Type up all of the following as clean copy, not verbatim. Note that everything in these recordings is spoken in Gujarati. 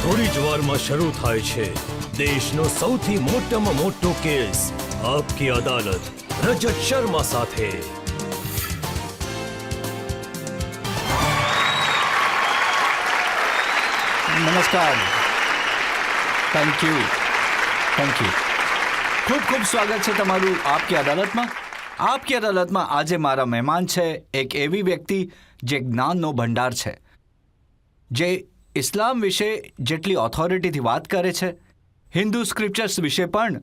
થોડી જ વારમાં શરૂ થાય છે દેશનો સૌથી મોટામાં મોટો કેસ આપકી અદાલત રજત શર્મા સાથે. નમસ્કાર. Thank you. ખૂબ ખૂબ સ્વાગત છે તમારું આપકી અદાલતમાં. આપકી અદાલતમાં આજે મારા મહેમાન છે એક એવી વ્યક્તિ જે જ્ઞાનનો ભંડાર છે, જે ઇસ્લામ વિશે જેટલી ઓથોરિટીથી વાત કરે છે, હિન્દુ સ્ક્રિપ્ચર્સ વિશે પણ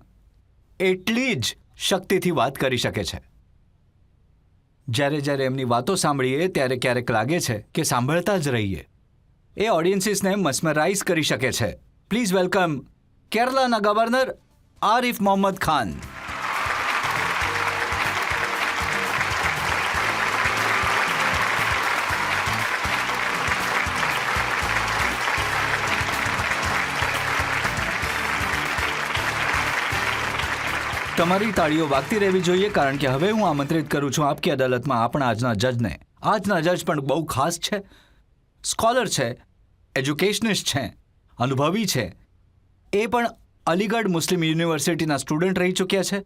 એટલી જ શક્તિથી વાત કરી શકે છે. જ્યારે એમની વાતો સાંભળીએ ત્યારે ક્યારેક લાગે છે કે સાંભળતા જ રહીએ. એ ઓડિયન્સીસને મસ્મરાઇઝ કરી શકે છે. પ્લીઝ વેલકમ કેરલાના ગવર્નર આરિફ મોહમ્મદ ખાન. તમારી તાળીઓ વાગતી રહેવી જોઈએ, કારણ કે હવે હું આમંત્રિત કરું છું આપકી અદાલતમાં આપણા આજના જજને. આજના જજ પણ બહુ ખાસ છે. સ્કોલર છે, એજ્યુકેશનિસ્ટ છે, અનુભવી છે. એ પણ અલીગઢ મુસ્લિમ યુનિવર્સિટીના સ્ટુડન્ટ રહી ચૂક્યા છે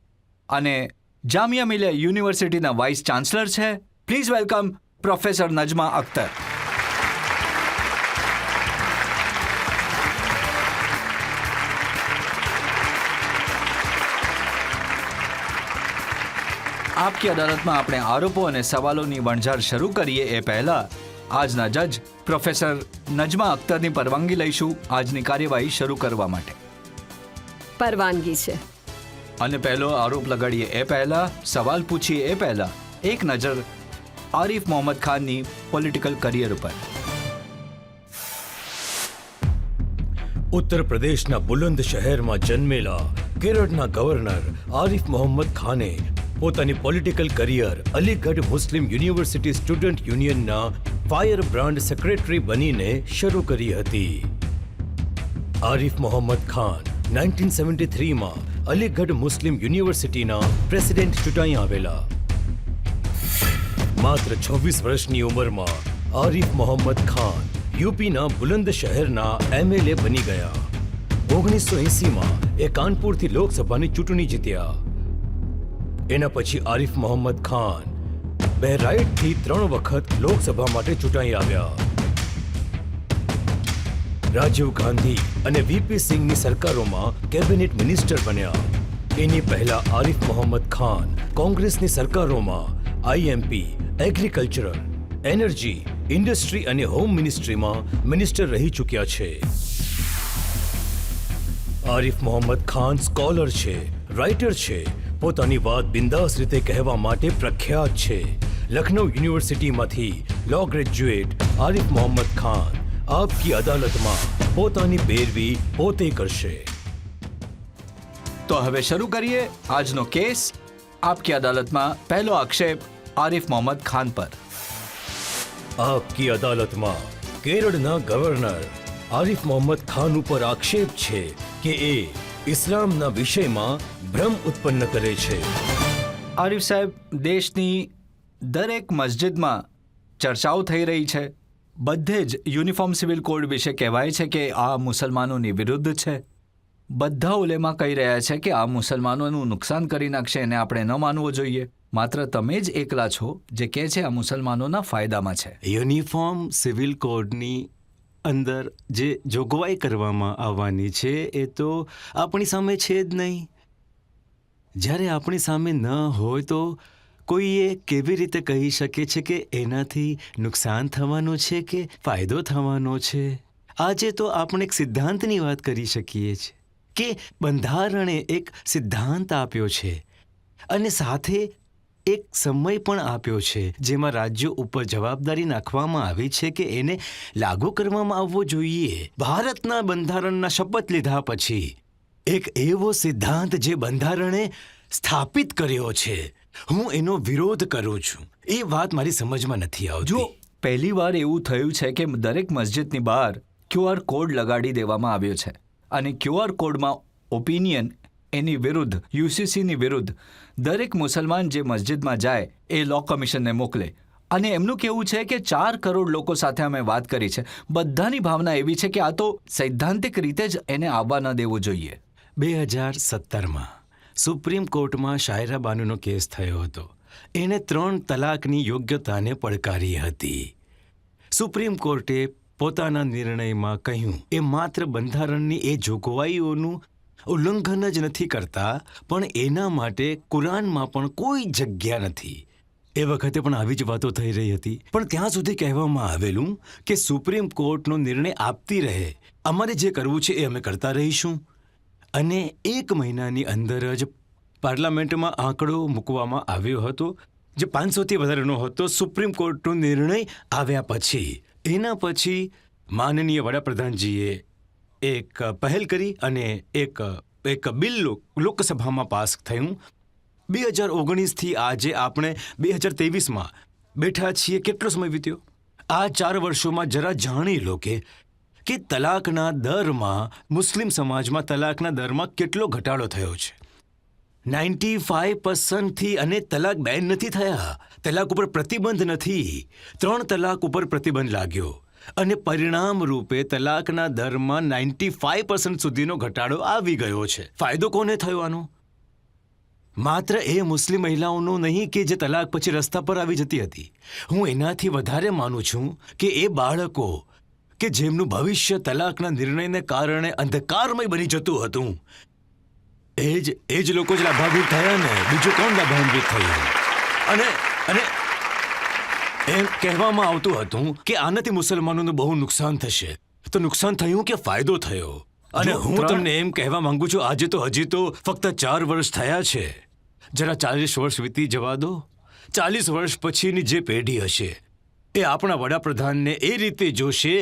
અને જામિયા મિલિયા યુનિવર્સિટીના વાઇસ ચાન્સલર છે. Please welcome professor Najma Akhtar. આપકી અદાલતમાં આપણે આરોપો અને સવાલોની વણઝાર શરૂ કરીએ એ પહેલા આજના જજ પ્રોફેસર નજમા અખ્તરની પરવાનગી લઈશું આજની કાર્યવાહી શરૂ કરવા માટે. પરવાનગી છે. અને પહેલો આરોપ લગાડીએ એ પહેલા, સવાલ પૂછીએ એ પહેલા એક નજર આરિફ મોહમ્મદ ખાનની પોલિટિકલ કરિયર ઉપર. ઉત્તર પ્રદેશના બુલંદ શહેરમાં જન્મેલા કેરળના ગવર્નર આરિફ મોહમ્મદ ખાને પોતાની political career Aligarh Muslim university student યુનિયનના ફાયર બ્રાન્ડ સેક્રેટરી બનીને શરૂ કરી હતી. આરિફ મોહમ્મદ ખાન 1973માં અલીગઢ મુસ્લિમ યુનિવર્સિટીના પ્રેસિડેન્ટ ચૂંટાઈ આવેલા. માત્ર 26 વર્ષની ઉંમરમાં આરિફ મોહમ્મદ ખાન યુપીના બુલંદ શહેરના MLA બની ગયા. 1980માં એ કાનપુરથી લોકસભાની ચૂંટણી જીત્યા. એના પછી આરિફ મોહમ્મદ ખાન બહરાઇચથી 3 વખત લોકસભા માટે ચૂંટાઈ આવ્યા. રાજીવ ગાંધી અને VP સિંઘની સરકારોમાં કેબિનેટ મિનિસ્ટર બન્યા. એની પહેલા આરિફ મોહમ્મદ ખાન કોંગ્રેસની સરકારોમાં IMP, એગ્રીકલ્ચરલ, એનર્જી, ઇન્ડસ્ટ્રી અને હોમ મિનિસ્ટ્રીમાં મિનિસ્ટર રહી ચૂક્યા છે. આરિફ મોહમ્મદ ખાન સ્કોલર છે, રાઇટર છે, પોતાની વાત બિંદાસ રીતે કહેવા માટે પ્રખ્યાત છે. લખનઉ યુનિવર્સિટીમાંથી લો ગ્રેજ્યુએટ આરિફ મોહમ્મદ ખાન આપકી અદાલતમાં પોતાની પેરવી પોતે કરશે. તો હવે શરૂ કરીએ આજનો કેસ. આપકી અદાલતમાં પહેલો આક્ષેપ આરિફ મોહમ્મદ ખાન પર. આપકી અદાલતમાં કેરળના ગવર્નર આરિફ મોહમ્મદ ખાન ઉપર આક્ષેપ છે કે એ ઇસ્લામના વિષયમાં ભ્રમ ઉત્પન્ન કરે છે. આરિફ સાહેબ, દેશની દરેક મસ્જિદમાં ચર્ચાઓ થઈ રહી છે. બધે જ યુનિફોર્મ સિવિલ કોડ વિશે કહેવાય છે કે આ મુસલમાનોની વિરુદ્ધ છે. બધા ઉલેમા કહી રહ્યા છે કે આ મુસલમાનોનું નુકસાન કરી નાખશે, એને આપણે ન માનવો જોઈએ. માત્ર તમે જ એકલા છો જે કહે છે આ મુસલમાનોના ફાયદામાં છે. યુનિફોર્મ સિવિલ કોડની અંદર જે જોગવાઈ કરવામાં આવવાની છે એ તો આપણી સામે છે જ નહીં. જ્યારે આપણી સામે ન હોય તો કોઈ એ કેવી રીતે કહી શકે છે કે એનાથી નુકસાન થવાનું છે કે ફાયદો થવાનો છે? આજે તો આપણે એક સિદ્ધાંતની વાત કરી શકીએ છીએ કે બંધારણે એક સિદ્ધાંત આપ્યો છે અને સાથે એક સમય પણ આપ્યો છે જેમાં રાજ્યો ઉપર જવાબદારી નાખવામાં આવી છે કે એને લાગુ કરવામાં આવવો જોઈએ. ભારતના બંધારણના શપથ લીધા પછી એક એવો સિદ્ધાંત જે બંધારણે સ્થાપિત કર્યો છે, હું એનો વિરોધ કરું છું. એ વાત મારી સમજમાં નથી આવતી. જો પહેલી વાર એવું થયું છે કે દરેક મસ્જિદની બહાર QR કોડ લગાડી દેવામાં આવ્યો છે અને QR કોડમાં ઓપિનિયન એની વિરુદ્ધ, UCCની વિરુદ્ધ દરેક મુસલમાન જે મસ્જિદમાં જાય એ લો કમિશનને મોકલે અને એમનું કહેવું છે કે 4 કરોડ લોકો સાથે અમે વાત કરી છે. બધાની ભાવના એવી છે કે આ તો સૈદ્ધાંતિક રીતે જ એને આવવા ન દેવો જોઈએ. 2017માં સુપ્રીમ કોર્ટમાં શાયરા બાનુનો કેસ થયો હતો. એણે 3 તલાકની યોગ્યતાને પડકારી હતી. સુપ્રીમ કોર્ટે પોતાના નિર્ણયમાં કહ્યું એ માત્ર બંધારણની એ જોગવાઈઓનું ઉલ્લંઘન જ નથી કરતા, પણ એના માટે કુરાનમાં પણ કોઈ જગ્યા નથી. એ વખતે પણ આવી જ વાતો થઈ રહી હતી, પણ ત્યાં સુધી કહેવામાં આવેલું કે સુપ્રીમ કોર્ટનો નિર્ણય આપતી રહે, અમારે જે કરવું છે એ અમે કરતા રહીશું. અને 1 મહિનાની અંદર જ પાર્લામેન્ટમાં આંકડો મૂકવામાં આવ્યો હતો જે 500થી વધારેનો હતો સુપ્રીમ કોર્ટનો નિર્ણય આવ્યા પછી. એના પછી માનનીય વડાપ્રધાનજીએ એક પહેલ કરી અને એક બિલ લોકસભામાં પાસ થયું. 2019થી આજે આપણે 2023માં બેઠા છીએ. કેટલો સમય વીત્યો? આ 4 વર્ષોમાં જરા જાણી લો કે તલાકના દરમાં, મુસ્લિમ સમાજમાં તલાકના દરમાં કેટલો ઘટાડો થયો છે. 95%થી અને તલાક બેન નથી થયા. તલાક ઉપર પ્રતિબંધ નથી. 3 તલાક ઉપર પ્રતિબંધ લાગ્યો અને પરિણામ રૂપે તલાકના દરમાં 95% સુધીનો ઘટાડો આવી ગયો છે. ફાયદો કોને થયો આનો? માત્ર એ મુસ્લિમ મહિલાઓનો નહીં કે જે તલાક પછી રસ્તા પર આવી જતી હતી. હું એનાથી વધારે માનું છું કે એ બાળકો કે જેમનું ભવિષ્ય તલાકના નિર્ણયને કારણે અંધકારમય બની જતું હતું, એ જ લોકો જ લાભાન્વિત થયા ને. બીજું કોણ લાભાન્વિત થયું? અને એમ કહેવામાં આવતું હતું કે આનાથી મુસલમાનોનું બહુ નુકસાન થશે. તો નુકસાન થયું કે ફાયદો થયો? અને હું તમને એમ કહેવા માંગુ છું, આજે તો હજી તો ફક્ત 4 વર્ષ થયા છે. જરા 40 વર્ષ વીતી જવા દો. 40 વર્ષ પછીની જે પેઢી હશે એ આપણા વડાપ્રધાનને એ રીતે જોશે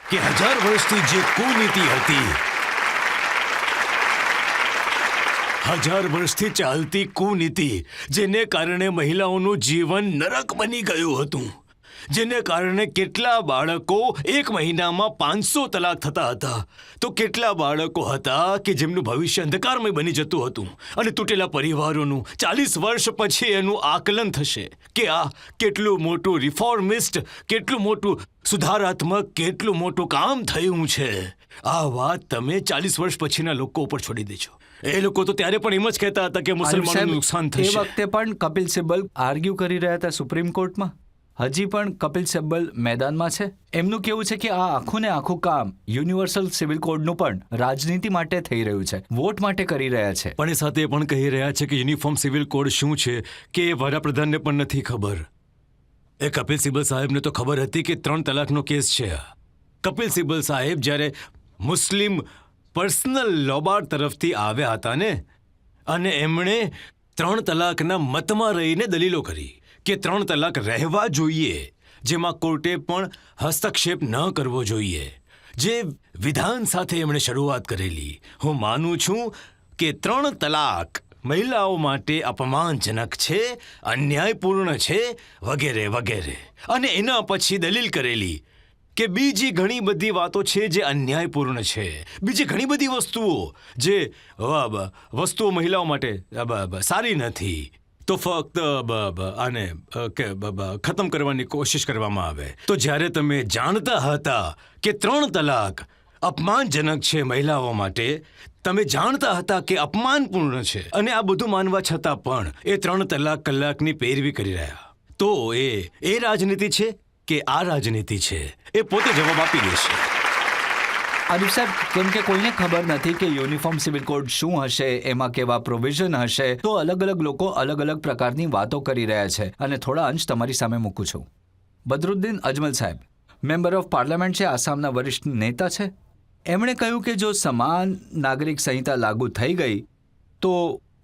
કે 1000 વર્ષથી જે કુનીતિ હતી, 1000 વર્ષથી ચાલતી કુનીતિ, જેને કારણે મહિલાઓનું જીવન નરક બની ગયું હતું, જેને કારણે કેટલા બાળકો 1 મહિનામાં 500 તલાક થતા હતા, તો કેટલા બાળકો હતા કે જેમનું ભવિષ્ય અંધકારમય બની જતું હતું. અને તૂટેલા પરિવારોનું 40 વર્ષ પછી એનું આકલન થશે કે આ કેટલું મોટું રિફોર્મિસ્ટ, કેટલું મોટું સુધારાત્મક, કેટલું મોટું કામ થયું છે. આ વાત તમે 40 વર્ષ પછીના લોકો ઉપર છોડી દેજો. એ લોકો તો ત્યારે પણ એમ જ કહેતા હતા કે મુસલમાનોનું નુકસાન એ થશે. વખતે પણ કપિલ સિબ્બલ આર્ગ્યુ કરી રહ્યા હતા સુપ્રીમ કોર્ટમાં. હજી પણ કપિલ સિબ્બલ મેદાનમાં છે. એમનું કહેવું છે કે આ આખું ને આખું કામ યુનિવર્સલ સિવિલ કોડનું પણ રાજનીતિ માટે થઈ રહ્યું છે, વોટ માટે કરી રહ્યા છે. પણ એ સાથે પણ કહી રહ્યા છે કે યુનિફોર્મ સિવિલ કોડ શું છે કે એ વડાપ્રધાનને પણ નથી ખબર. એ કપિલ સિબ્બલ સાહેબને તો ખબર હતી કે 3 તલાકનો કેસ છે. કપિલ સિબ્બલ સાહેબ જ્યારે મુસ્લિમ પર્સનલ લોબાર તરફથી આવ્યા હતા ને, અને એમણે 3 તલાકના મતમાં રહીને દલીલો કરી કે 3 તલાક રહેવા જોઈએ, જેમાં કોર્ટે પણ હસ્તક્ષેપ ન કરવો જોઈએ. જે વિધાન સાથે એમણે શરૂઆત કરેલી, હું માનું છું કે 3 તલાક મહિલાઓ માટે અપમાનજનક છે, અન્યાયપૂર્ણ છે, વગેરે વગેરે. અને એના પછી દલીલ કરેલી કે બીજી ઘણી બધી વાતો છે જે અન્યાયપૂર્ણ છે, બીજી ઘણી બધી વસ્તુઓ મહિલાઓ માટે સારી નથી, તો ફક્ત આને ખતમ કરવાની કોશિશ કરવામાં આવે. તો જ્યારે તમે જાણતા હતા કે 3 તલાક અપમાનજનક છે મહિલાઓ માટે, તમે જાણતા હતા કે અપમાનપૂર્ણ છે, અને આ બધું માનવા છતાં પણ એ 3 કલાકની પેરવી કરી રહ્યા, તો એ રાજનીતિ છે કે આ રાજનીતિ છે? એ પોતે જવાબ આપી દેશે. આદિપ સાહેબ, કેમ કે કોઈને ખબર નથી કે યુનિફોર્મ સિવિલ કોડ શું હશે, એમાં કેવા પ્રોવિઝન હશે, તો અલગ અલગ લોકો અલગ અલગ પ્રકારની વાતો કરી રહ્યા છે. અને થોડા અંશ તમારી સામે મૂકું છું. બદરુદ્દીન અજમલ સાહેબ મેમ્બર ઓફ પાર્લામેન્ટ છે, આસામના વરિષ્ઠ નેતા છે. એમણે કહ્યું કે જો સમાન નાગરિક સંહિતા લાગુ થઈ ગઈ તો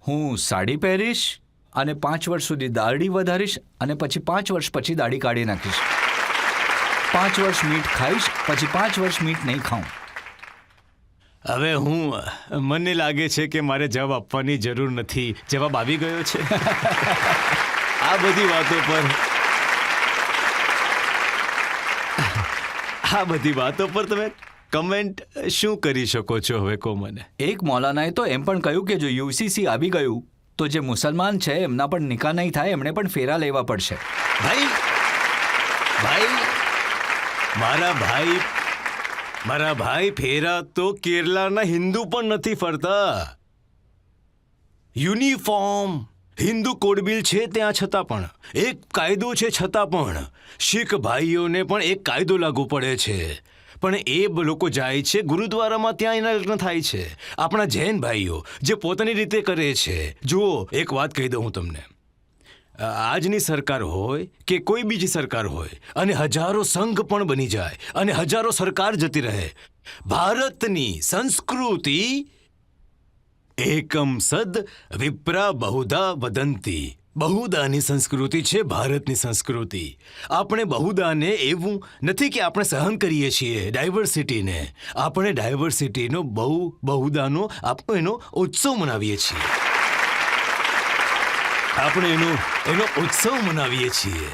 હું સાડી પહેરીશ અને 5 વર્ષ સુધી દાઢી વધારીશ અને પછી 5 વર્ષ પછી દાઢી કાઢી નાખીશ. 5 વર્ષ મીઠ ખાઈશ, પછી 5 વર્ષ મીઠ નહીં ખાઉં. હવે મને લાગે છે કે મારે જવાબ આપવાની જરૂર નથી. જવાબ આવી ગયો છે. આ બધી વાતો પર તમે કમેન્ટ શું કરી શકો છો? હવે કહો મને. એક મૌલાનાએ તો એમ પણ કહ્યું કે જો યુસીસી આવી ગયું તો જે મુસલમાન છે એમના પણ નિકાહ નહીં થાય, એમણે પણ ફેરા લેવા પડશે. ભાઈ મારા ભાઈ ફેરા તો કેરલાના હિન્દુ પણ નથી ફરતા. યુનિફોર્મ હિન્દુ કોડ બિલ છે ત્યાં છતાં પણ, એક કાયદો છે છતાં પણ શીખ ભાઈઓને પણ એક કાયદો લાગુ પડે છે. પણ એ લોકો જાય છે ગુરુદ્વારામાં, ત્યાં એના લગ્ન થાય છે. આપણા જૈન ભાઈઓ જે પોતાની રીતે કરે છે. જુઓ, એક વાત કહી દઉં હું તમને, આજની સરકાર હોય કે કોઈ બીજી સરકાર હોય અને હજારો સંઘ પણ બની જાય અને હજારો સરકાર જતી રહે, ભારતની સંસ્કૃતિ એકમ સદ વિપ્રા બહુધા વદંતી. બહુદાની સંસ્કૃતિ છે ભારતની સંસ્કૃતિ. આપણે બહુદાને એવું નથી કે આપણે સહન કરીએ છીએ ડાયવર્સિટીને, આપણે ડાયવર્સિટીનો બહુદાનો આપણે એનો ઉત્સવ મનાવીએ છીએ. આપણે એનો ઉત્સવ મનાવીએ છીએ.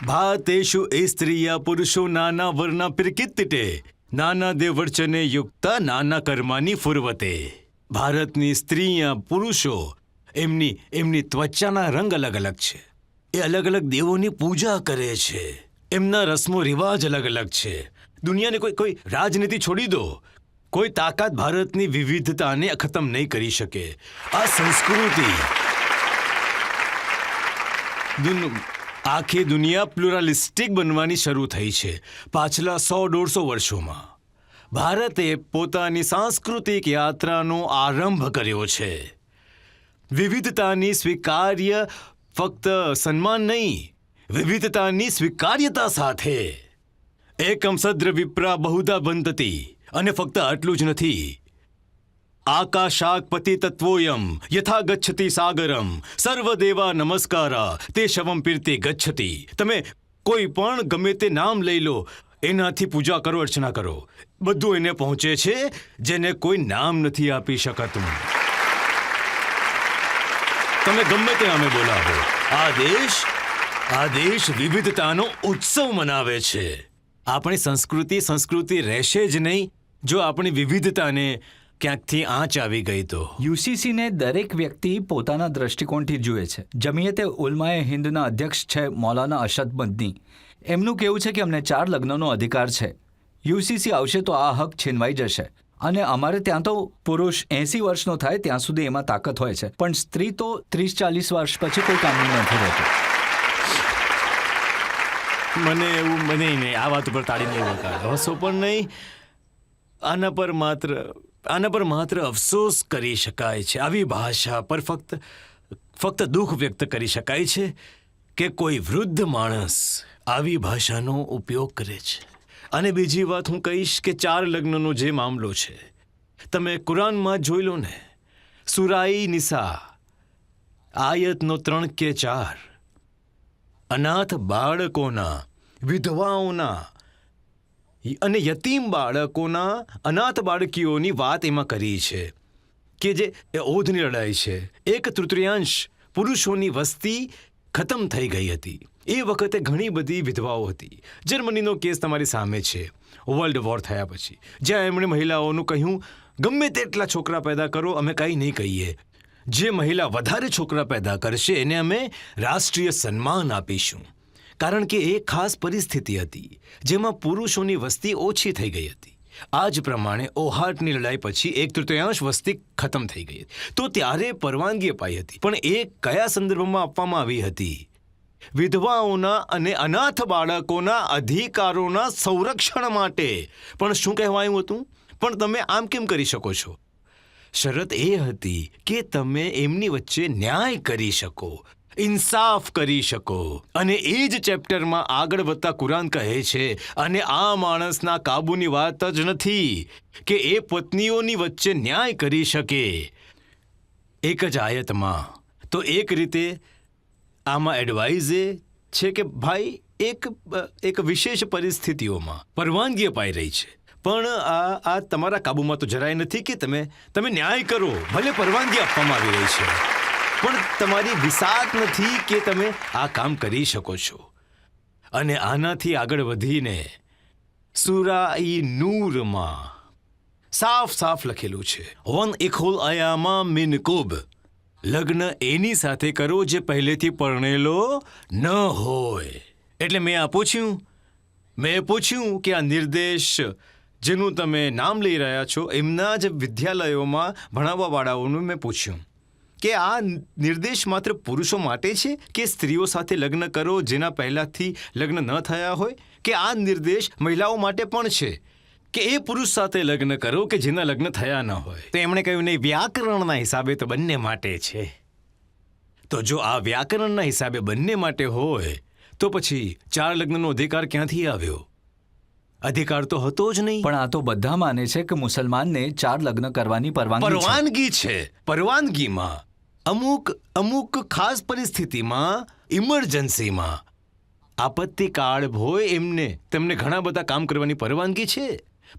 ભાતેષુ એ સ્ત્રીયા પુરુષો નાના વર્ણા પિરકિત્તિટે નાના દેવર્ચને યુક્તા નાના કર્માની ફુર્વતે. ભારતની સ્ત્રીયા પુરુષો એમની ત્વચાના રંગ અલગ અલગ છે. એ અલગ અલગ દેવોની પૂજા કરે છે. એમના રસમો રિવાજ અલગ અલગ છે. દુનિયાની કોઈ રાજનીતિ છોડી દો, કોઈ તાકાત ભારતની વિવિધતાને ખતમ નહીં કરી શકે. આ સંસ્કૃતિ આખી દુનિયા પ્લુરાલિસ્ટિક બનવાની શરૂ થઈ છે પાછલા 100-150 વર્ષોમાં. ભારતે પોતાની સાંસ્કૃતિક યાત્રાનો આરંભ કર્યો છે. વિવિધતાની સ્વીકાર્ય ફક્ત સન્માન નહીં, વિવિધતાની સ્વીકાર્યતા સાથે. એકમ સદ્ર વિપ્રા બહુધા બંધતી. અને ફક્ત આટલું જ નથી, આકાશાક પતિ તત્વોયમ યથા ગચ્છતિ સાગરમ સર્વદેવા નમસ્કારા તે શવમ પીર્તિ ગચ્છતિ. તમે કોઈ પણ ગમે તે નામ લઈ લો, એનાથી પૂજા કરો, અર્ચના કરો, બધું એને પહોંચે છે જેને કોઈ નામ નથી આપી શકતું. તમે ગમે તે નામે બોલાવો, આ દેશ વિવિધતાનો ઉત્સવ મનાવે છે. આપણી સંસ્કૃતિ રહેશે જ નહીં જો આપણી વિવિધતાને ક્યાંકથી આંચ આવી ગઈ તો. યુસીસીને દરેક વ્યક્તિ પોતાના દ્રષ્ટિકોણથી જુએ છે. જમિયતે ઉલમાએ હિન્દના અધ્યક્ષ છે મૌલાના અશદ મદની. એમનું કહેવું છે કે અમને 4 લગ્નનો અધિકાર છે. યુસીસી આવશે તો આ હક છીનવાઈ જશે. અને અમારે ત્યાં તો પુરુષ 80 વર્ષનો થાય ત્યાં સુધી એમાં તાકાત હોય છે, પણ સ્ત્રી તો 30-40 વર્ષ પછી કોઈ કામની નથી રહેતી. મને નહીં, આ વાત ઉપર તાળી નહીં વગાડ, હસો પણ નહીં. આના પર માત્ર અફસોસ કરી શકાય છે. આવી ભાષા પર ફક્ત દુઃખ વ્યક્ત કરી શકાય છે કે કોઈ વૃદ્ધ માણસ આવી ભાષાનો ઉપયોગ કરે છે. અને બીજી વાત હું કહીશ કે 4 લગ્નનો જે મામલો છે, તમે કુરાનમાં જોઈ લો ને, સુરાઈ નિસા આયતનો 3 કે 4, અનાથ બાળકોના, વિધવાઓના અને યતીમ બાળકોના, અનાથ બાળકીઓની વાત એમાં કરી છે કે જે ઓધની લડાઈ છે. 1/3 પુરુષોની વસ્તી ખતમ થઈ ગઈ હતી. એ વખતે ઘણી બધી વિધવાઓ હતી. જર્મનીનો કેસ તમારી સામે છે, વર્લ્ડ વોર થયા પછી, જ્યાં એમણે મહિલાઓનું કહ્યું ગમે તેટલા છોકરા પેદા કરો, અમે કંઈ નહીં કહીએ. જે મહિલા વધારે છોકરા પેદા કરશે એને અમે રાષ્ટ્રીય સન્માન આપીશું. કારણ કે એ ખાસ પરિસ્થિતિ હતી જેમાં પુરુષોની વસ્તી ઓછી થઈ ગઈ હતી. આ જ પ્રમાણે ઓહાટની લડાઈ પછી 1/3 વસ્તી ખતમ થઈ ગઈ. તો ત્યારે પરવાનગી અપાઈ હતી, પણ એ કયા સંદર્ભમાં આપવામાં આવી હતી? વિધવાઓના અને અનાથ બાળકોના અધિકારોના સંરક્ષણ માટે. પણ શું કહેવાયું હતું? પણ તમે આમ કેમ કરી શકો છો? શરત એ હતી કે તમે એમની વચ્ચે ન્યાય કરી શકો, ઇન્સાફ કરી શકો. અને એ જ ચેપ્ટરમાં આગળ વધતા કુરાન કહે છે, અને આ માણસના કાબુની વાત જ નથી કે એ પત્નીઓની વચ્ચે ન્યાય કરી શકે. એક જ આયતમાં. તો એક રીતે આમાં એડવાઇઝ છે કે ભાઈ એક વિશેષ પરિસ્થિતિઓમાં પરવાનગી અપાઈ રહી છે, પણ આ તમારા કાબુમાં તો જરાય નથી કે તમે ન્યાય કરો. ભલે પરવાનગી આપવામાં આવી રહી છે, પણ તમારી વિસાત નથી કે તમે આ કામ કરી શકો છો. અને આનાથી આગળ વધીને સૂરા નૂરમાં સાફ લખેલું છે, વન ઇખુલ અયામા મિનકુબ, લગ્ન એની સાથે કરો જે પહેલેથી પરણેલો ન હોય. એટલે મેં આ પૂછ્યું મેં પૂછ્યું કે આ નિર્દેશ જેનું તમે નામ લઈ રહ્યા છો એમના જ વિદ્યાલયોમાં ભણાવવાવાળાઓનું મેં પૂછ્યું કે આ નિર્દેશ માત્ર પુરુષો માટે છે કે સ્ત્રીઓ સાથે લગ્ન કરો જેના પહેલાંથી લગ્ન ન થયા હોય, કે આ નિર્દેશ મહિલાઓ માટે પણ છે કે એ પુરુષ સાથે લગ્ન કરો કે જેના લગ્ન થયા ન હોય? તો એમણે કહ્યું નહીં, વ્યાકરણના હિસાબે તો બંને માટે છે. તો જો આ વ્યાકરણના હિસાબે બંને માટે હોય તો પછી 4 લગ્નનો અધિકાર ક્યાંથી આવ્યો? અધિકાર તો હતો જ નહીં. પણ આ તો બધા માને છે કે મુસલમાનને 4 લગ્ન કરવાની પરવાનગી છે. પરવાનગીમાં અમુક ખાસ પરિસ્થિતિમાં, ઇમરજન્સીમાં, આપત્તિકાળ હોય તેમને ઘણા બધા કામ કરવાની પરવાનગી છે.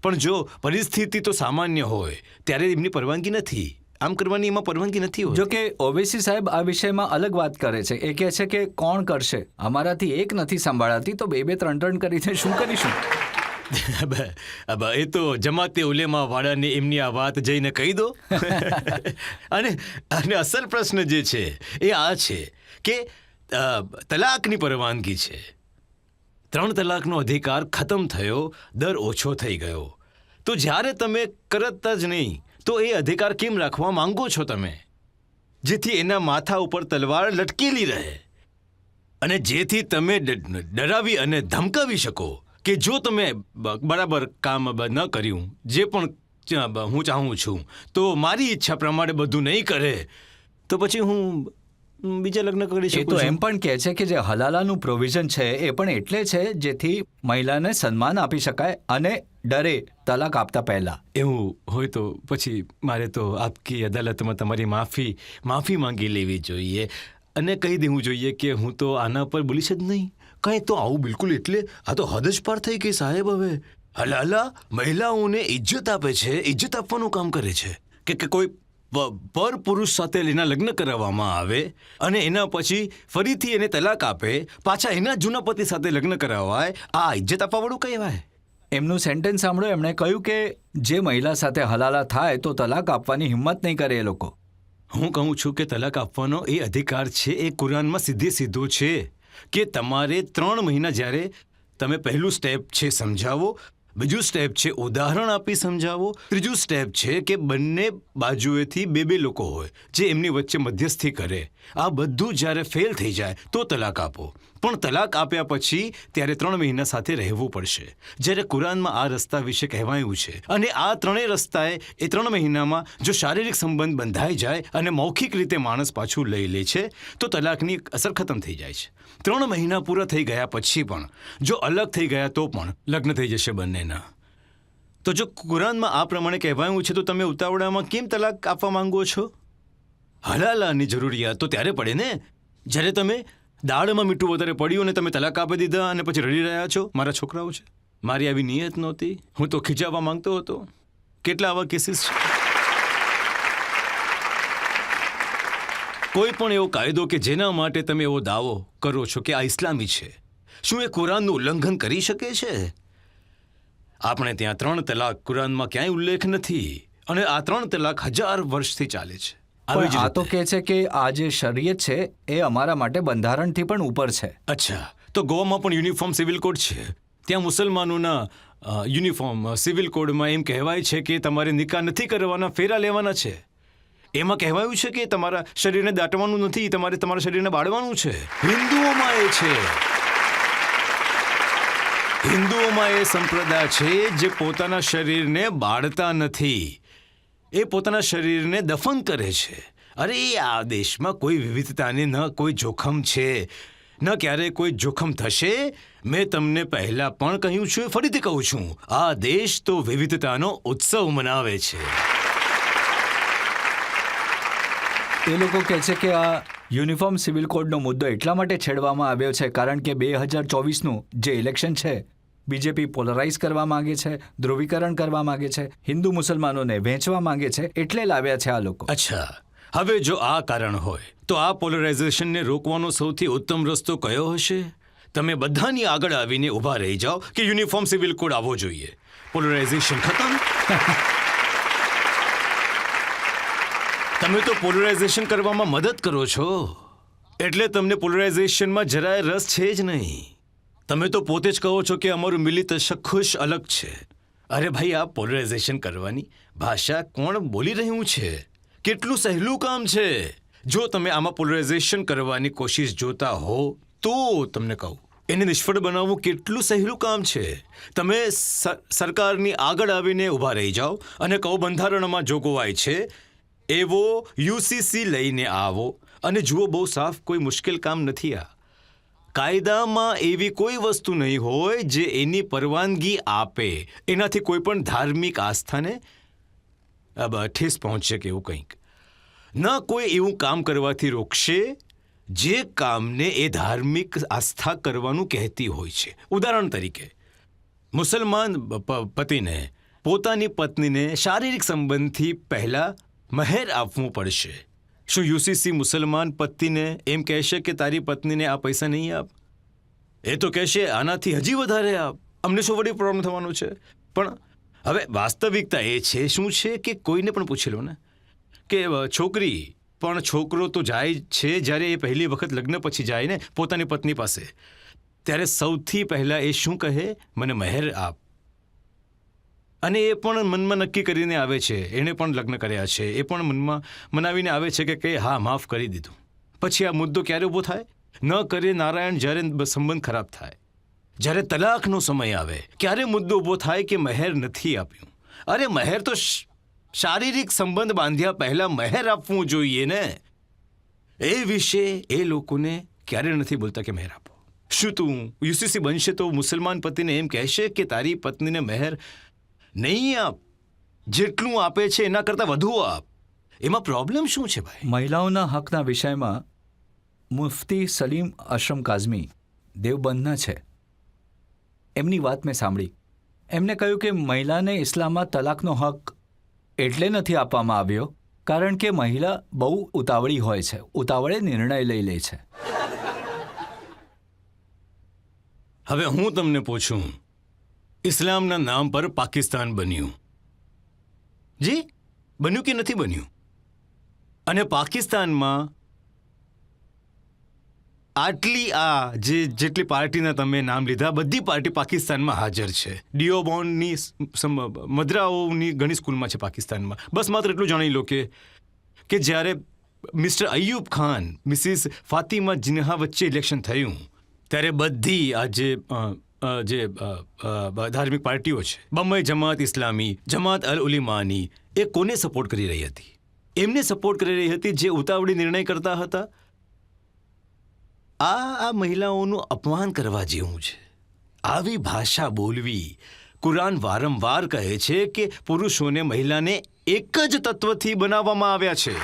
પણ જો પરિસ્થિતિ તો સામાન્ય હોય ત્યારે એમની પરવાનગી નથી. આમ કરવાની એમાં પરવાનગી નથી હોતી. જો કે ઓવેસી સાહેબ આ વિષયમાં અલગ વાત કરે છે. એ કહે છે કે કોણ કરશે, અમારાથી એક નથી સંભાળાતી તો 2-2 3-3 કરીને શું કરીશું? એ તો જમાતે ઉલેમા વાળાને એમની આ વાત જઈને કહી દો. અને અસલ પ્રશ્ન જે છે એ આ છે કે તલાકની પરવાનગી છે. 3 તલાકનો અધિકાર ખતમ થયો, દર ઓછો થઈ ગયો. તો જ્યારે તમે કરત જ નહીં તો એ અધિકાર કેમ રાખવા માંગો છો તમે? જેથી એના માથા ઉપર તલવાર લટકેલી રહે અને જેથી તમે ડરાવી અને ધમકાવી શકો કે જો તમે બરાબર કામ ન કર્યું, જે પણ હું ચાહું છું, તો મારી ઈચ્છા પ્રમાણે બધું નહીં કરે તો પછી હું બીજા લગ્ન કરી શકું. એ તો એમ પણ કહે છે કે જે હલાલાનું પ્રોવિઝન છે એ પણ એટલે છે જેથી મહિલાને સન્માન આપી શકાય અને ડરે તલાક આપતા પહેલા. એવું હોય તો પછી મારે તો આપકી અદાલતમાં તમારી માફી માંગી લેવી જોઈએ અને કહી દેવું જોઈએ કે હું તો આના પર બોલીશ જ નહીં. કંઈ તો આવું બિલકુલ, એટલે આ તો હદ જ પાર થઈ ગઈ સાહેબ. હવે હલાલા મહિલાઓને ઇજ્જત આપે છે, ઇજ્જત આપવાનું કામ કરે છે કે કોઈ પર પુરુષ સાથે એના લગ્ન કરાવવામાં આવે અને એના પછી ફરીથી એને તલાક આપે, પાછા એના જૂના પતિ સાથે લગ્ન કરાવાય. આ ઇજ્જત આપવાવાળું કહેવાય? એમનું સેન્ટેન્સ સાંભળો. એમણે કહ્યું કે જે મહિલા સાથે હલાલા થાય તો તલાક આપવાની હિંમત નહીં કરે એ લોકો. હું કહું છું કે તલાક આપવાનો એ અધિકાર છે એ કુરાનમાં સીધો છે કે તમારે 3 મહિના જ્યારે તમે પહેલું સ્ટેપ છે સમજાવો, બીજું સ્ટેપ છે ઉદાહરણ આપી સમજાવો, ત્રીજું સ્ટેપ છે કે બંને બાજુએથી 2-2 લોકો હોય જે એમની વચ્ચે મધ્યસ્થી કરે. આ બધું જ્યારે ફેલ થઈ જાય તો તલાક આપો. પણ તલાક આપ્યા પછી ત્યારે 3 મહિના સાથે રહેવું પડશે. જ્યારે કુરાનમાં આ રસ્તા વિશે કહેવાયું છે અને આ 3 રસ્તાએ એ 3 મહિનામાં જો શારીરિક સંબંધ બંધાઈ જાય અને મૌખિક રીતે માણસ પાછું લઈ લે છે તો તલાકની અસર ખતમ થઈ જાય છે. 3 મહિના પૂરા થઈ ગયા પછી પણ જો અલગ થઈ ગયા તો પણ લગ્ન થઈ જશે બંનેના. તો જો કુરાનમાં આ પ્રમાણે કહેવાયું છે તો તમે ઉતાવળામાં કેમ તલાક આપવા માંગો છો? હલાલાની જરૂરિયાત તો ત્યારે પડે ને જ્યારે તમે દાળમાં મીઠું વધારે પડ્યું અને તમે તલાક આપી દીધા અને પછી રડી રહ્યા છો મારા છોકરાઓ છે. મારી આવી નિયત નહોતી, હું તો ખીજાવવા માંગતો હતો. કેટલા આવા કેસીસ છે. કોઈ પણ એવો કાયદો કે જેના માટે તમે એવો દાવો કરો છો કે આ ઇસ્લામી છે, શું એ કુરાનનું ઉલ્લંઘન કરી શકે છે? આપણે ત્યાં 3 તલાક કુરાનમાં ક્યાંય ઉલ્લેખ નથી અને આ 3 તલાક 1000 વર્ષથી ચાલે છે. આ તો કહે છે કે આ જે શરીયત છે એ અમારા માટે બંધારણથી પણ ઉપર છે. અચ્છા, તો ગોવામાં પણ યુનિફોર્મ સિવિલ કોડ છે. ત્યાં મુસલમાનોના યુનિફોર્મ સિવિલ કોડમાં એમ કહેવાય છે કે તમારે નિકાહ નથી કરવાના, ફેરા લેવાના છે. એમાં કહેવાયું છે કે તમારા શરીરને દાટવાનું નથી, તમારે તમારા શરીરને બાળવાનું છે. હિન્દુઓમાં એ છે. હિન્દુઓમાં એ સંપ્રદાય છે જે પોતાના શરીરને બાળતા નથી, એ પોતાના શરીરને દફન કરે છે. અરે આ દેશમાં કોઈ વિવિધતાને ન કોઈ જોખમ છે, ન ક્યારેય કોઈ જોખમ થશે. મેં તમને પહેલાં પણ કહ્યું છું, ફરીથી કહું છું, આ દેશ તો વિવિધતાનો ઉત્સવ મનાવે છે. એ લોકો કહે છે કે આ યુનિફોર્મ સિવિલ કોડનો મુદ્દો એટલા માટે છેડવામાં આવ્યો છે કારણ કે 2024નું જે ઇલેક્શન છે બીજેપી પોલરાઇઝ કરવા માંગે છે, ધ્રુવીકરણ કરવા માંગે છે, હિન્દુ મુસલમાનોને વહેંચવા માંગે છે, એટલે લાવ્યા છે આ લોકો. અચ્છા, હવે જો આ કારણ હોય તો આ પોલરાઇઝેશનને રોકવાનો સૌથી ઉત્તમ રસ્તો કયો હશે? તમે બધાની આગળ આવીને ઊભા રહી જાઓ કે યુનિફોર્મ સિવિલ કોડ આવવો જોઈએ, પોલરાઇઝેશન ખતમ. તમે તો પોલરાઇઝેશન કરવામાં મદદ કરો છો એટલે તમને પોલરાઇઝેશનમાં જરાય રસ છે જ નહીં. તમે તો પોતે જ કહો છો કે અમારું મિલી તશખ્ખુશ અલગ છે. અરે ભાઈ, આ પોલરાઇઝેશન કરવાની ભાષા કોણ બોલી રહ્યું છે? કેટલું સહેલું કામ છે. જો તમે આમાં પોલરાઇઝેશન કરવાની કોશિશ જોતા હો તો તમને કહું, એને નિષ્ફળ બનાવવું કેટલું સહેલું કામ છે. તમે સરકારની આગળ આવીને ઊભા રહી જાઓ અને કહો બંધારણમાં જોગવાઈ છે એવો યુસીસી લઈને આવો અને જુઓ, બહુ સાફ કોઈ મુશ્કેલ કામ નથી. આ કાયદામાં એવી કોઈ વસ્તુ નહીં હોય જે એની પરવાનગી આપે એનાથી કોઈ પણ ધાર્મિક આસ્થાને ઠેસ પહોંચે કે એવું કંઈક. ન કોઈ એવું કામ કરવાથી રોકશે જે કામને એ ધાર્મિક આસ્થા કરવાનું કહેતી હોય છે. ઉદાહરણ તરીકે, મુસલમાન પતિને પોતાની પત્નીને શારીરિક સંબંધથી પહેલાં મહેર આપવું પડશે. શું યુસીસી મુસલમાન પતિને એમ કહેશે કે તારી પત્નીને આ પૈસા નહીં આપ? એ તો કહેશે આનાથી હજી વધારે આપ. અમને શું વળી પ્રોબ્લેમ થવાનું છે? પણ હવે વાસ્તવિકતા એ છે શું છે કે કોઈને પણ પૂછી લો ને કે છોકરી પણ છોકરો તો જાય છે જ્યારે એ પહેલી વખત લગ્ન પછી જાય ને પોતાની પત્ની પાસે, ત્યારે સૌથી પહેલાં એ શું કહે? મને મહેર આપ. અને એ પણ મનમાં નક્કી કરીને આવે છે, એણે પણ લગ્ન કર્યા છે, એ પણ મનમાં મનાવીને આવે છે કે હા, માફ કરી દીધું. પછી આ મુદ્દો ક્યારે ઊભો થાય? ન કરે નારાયણ, જ્યારે સંબંધ ખરાબ થાય, જ્યારે તલાકનો સમય આવે, ક્યારે મુદ્દો ઊભો થાય કે મહેર નથી આપ્યું. અરે મહેર તો શારીરિક સંબંધ બાંધ્યા પહેલાં મહેર આપવું જોઈએ ને. એ વિશે એ લોકોને ક્યારે નથી બોલતા કે મહેર આપો. શું તું યુસીસી બનશે તો મુસલમાન પતિને એમ કહેશે કે તારી પત્નીને મહેર નહીં આપ, જેટલું આપે છે એના કરતાં વધુ આપ? એમાં પ્રોબ્લેમ શું છે ભાઈ? મહિલાઓના હકના વિષયમાં મુફ્તી સલીમ અશરમ કાઝમી દેવબંધના છે. એમની વાત મેં સાંભળી. એમને કહ્યું કે મહિલાને ઇસ્લામમાં તલાકનો હક એટલે નથી આપવામાં આવ્યો કારણ કે મહિલા બહુ ઉતાવળી હોય છે, ઉતાવળે નિર્ણય લઈ લે છે. હવે હું તમને પૂછું, ઇસ્લામના નામ પર પાકિસ્તાન બન્યું, જી બન્યું કે નથી બન્યું? અને પાકિસ્તાનમાં આટલી જેટલી પાર્ટીના તમે નામ લીધા, બધી પાર્ટી પાકિસ્તાનમાં હાજર છે. ડિયોબોનની મદ્રાઓની ઘણી સ્કૂલમાં છે પાકિસ્તાનમાં. બસ માત્ર એટલું જાણી લો કે જ્યારે મિસ્ટર અય્યુબ ખાન મિસિસ ફાતિમા જિન્હા વચ્ચે ઇલેક્શન થયું ત્યારે બધી જે ધાર્મિક પાર્ટીઓ છે, બમ્બઈ જમાત ઇસ્લામી, જમાત અલ ઉલિમાની, એ કોને સપોર્ટ કરી રહી હતી? એમને સપોર્ટ કરી રહી હતી જે ઉતાવળી નિર્ણય કરતા હતા. આ મહિલાઓનું અપમાન કરવા જેવું છે. આવી ભાષા બોલવી. કુરાન વારંવાર કહે છે કે પુરુષોને મહિલાને એક જ તત્વથી બનાવવામાં આવ્યા છે.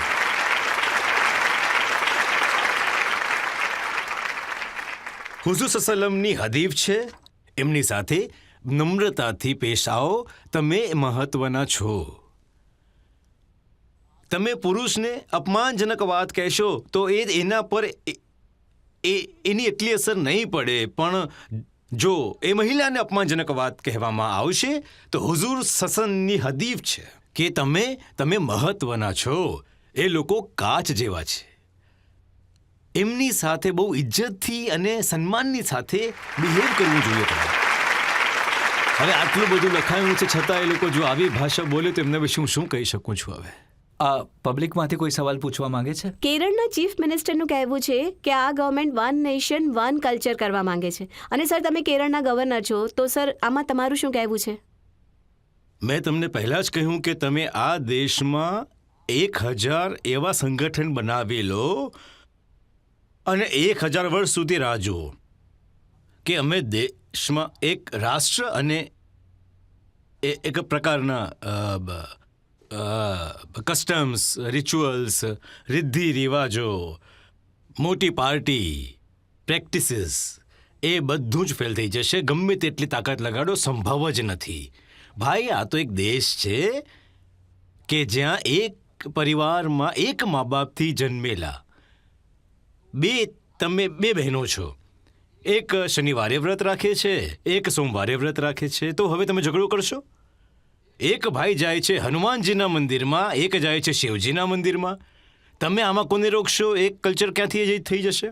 હુઝુર સલ્લમની હદીફ છે, એમની સાથે નમ્રતાથી પેશ આવો, તમે મહત્વના છો. તમે પુરુષને અપમાનજનક વાત કહેશો તો એના પર એની એટલી અસર નહીં પડે, પણ જો એ મહિલાને અપમાનજનક વાત કહેવામાં આવશે તો હુઝુર સસનની હદીફ છે કે તમે મહત્વના છો. એ લોકો કાચ જેવા છે, એમની સાથે બહુ ઇજ્જતથી અને સન્માનની સાથે બિહેવ કરવું જોઈએ તમે. હવે આટલું બધું લખાયું છે છતાં એ લોકો જો આવી ભાષા બોલે તો એમને વિશે હું શું કહી શકું છું? હવે આ પબ્લિકમાંથી કોઈ સવાલ પૂછવા માંગે છે? કેરળના ચીફ મિનિસ્ટરનું કહેવું છે કે આ government one nation one culture કરવા માંગે છે. અને સર, તમે કેરળના ગવર્નર છો તો સર આમાં તમારું શું કહેવું છે? મેં તમને પહેલાં જ કહ્યું કે તમે આ દેશમાં 1000 એવા સંગઠન બનાવી લો અને 1000 વર્ષ સુધી રાહ જુઓ કે અમે દેશમાં એક રાષ્ટ્ર અને એક પ્રકારના કસ્ટમ્સ, રિચ્યુઅલ્સ, રીતિ રિવાજો, મોટી પાર્ટી, પ્રેક્ટિસીસ, એ બધું જ ફેલ થઈ જશે. ગમે તેટલી તાકાત લગાડો, સંભવ જ નથી. ભાઈ, આ તો એક દેશ છે કે જ્યાં એક પરિવારમાં એક મા બાપથી જન્મેલા તમે બે બહેનો છો. એક શનિવારે વ્રત રાખે છે, એક સોમવારે વ્રત રાખે છે. તો હવે તમે ઝઘડો કરશો? એક ભાઈ જાય છે હનુમાનજીના મંદિરમાં, એક જાય છે શિવજીના મંદિરમાં. તમે આમાં કોને રોકશો? એક કલ્ચર ક્યાંથી થઈ જશે?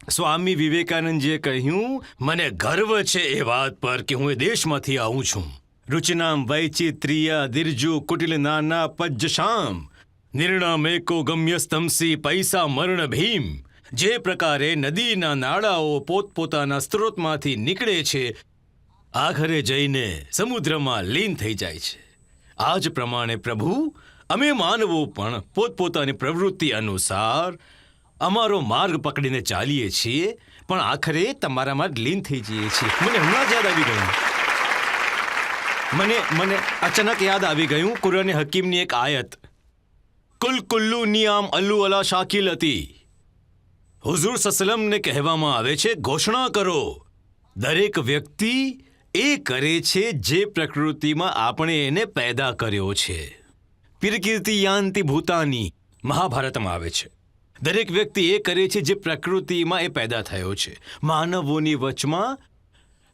સ્વામી વિવેકાનંદજીએ કહ્યું, મને ગર્વ છે એ વાત પર કે હું એ દેશમાંથી આવું છું. રુચિનામ વૈચિત્રિય દિર્જુ કુટિલ નાના પજ્જશામ નિર્ણમેકો ગમ્યસ્તંસી પૈસા મરણ ભીમ. જે પ્રકારે નદીના નાળાઓ પોતપોતાના સ્ત્રોતમાંથી નીકળે છે, આખરે જઈને સમુદ્રમાં લીન થઈ જાય છે, આ જ પ્રમાણે પ્રભુ અમે માનવો પણ પોતપોતાની પ્રવૃત્તિ અનુસાર અમારો માર્ગ પકડીને ચાલીએ છીએ, પણ આખરે તમારામાં જ લીન થઈ જઈએ છીએ. મને હમણાં જ યાદ આવી ગયું, મને અચાનક યાદ આવી ગયું કુરાન હકીમની એક આયત, કુલ કુલ્લુ નિયામ અલ્લુ અલા શાકિલ હતી. હુઝુર સસલમને કહેવામાં આવે છે, ઘોષણા કરો, દરેક વ્યક્તિ એ કરે છે જે પ્રકૃતિમાં આપણે એને પેદા કર્યો છે. પ્રકૃતિ યાંતિ ભૂતાની મહાભારતમાં આવે છે. દરેક વ્યક્તિ એ કરે છે જે પ્રકૃતિમાં એ પેદા થયો છે. માનવોની વચમાં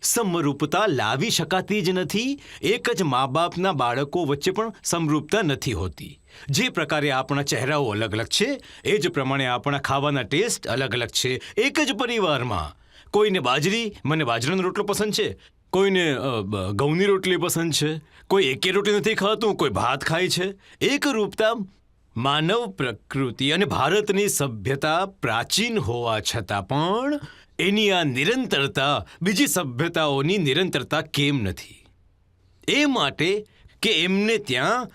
સમરૂપતા લાવી શકાતી જ નથી. એક જ મા બાપના બાળકો વચ્ચે પણ સમરૂપતા નથી હોતી. જે પ્રકારે આપણા ચહેરાઓ અલગ અલગ છે, એ જ પ્રમાણે આપણા ખાવાના ટેસ્ટ અલગ અલગ છે. એક જ પરિવારમાં કોઈને બાજરી, મને બાજરાનો રોટલો પસંદ છે, કોઈને ઘઉંની રોટલી પસંદ છે, કોઈ એકે રોટલી નથી ખાતું, કોઈ ભાત ખાય છે. એકરૂપતા માનવ પ્રકૃતિ અને ભારતની સભ્યતા પ્રાચીન હોવા છતાં પણ એની આ નિરંતરતા બીજી સભ્યતાઓની નિરંતરતા કેમ નથી? એ માટે કે એમને ત્યાં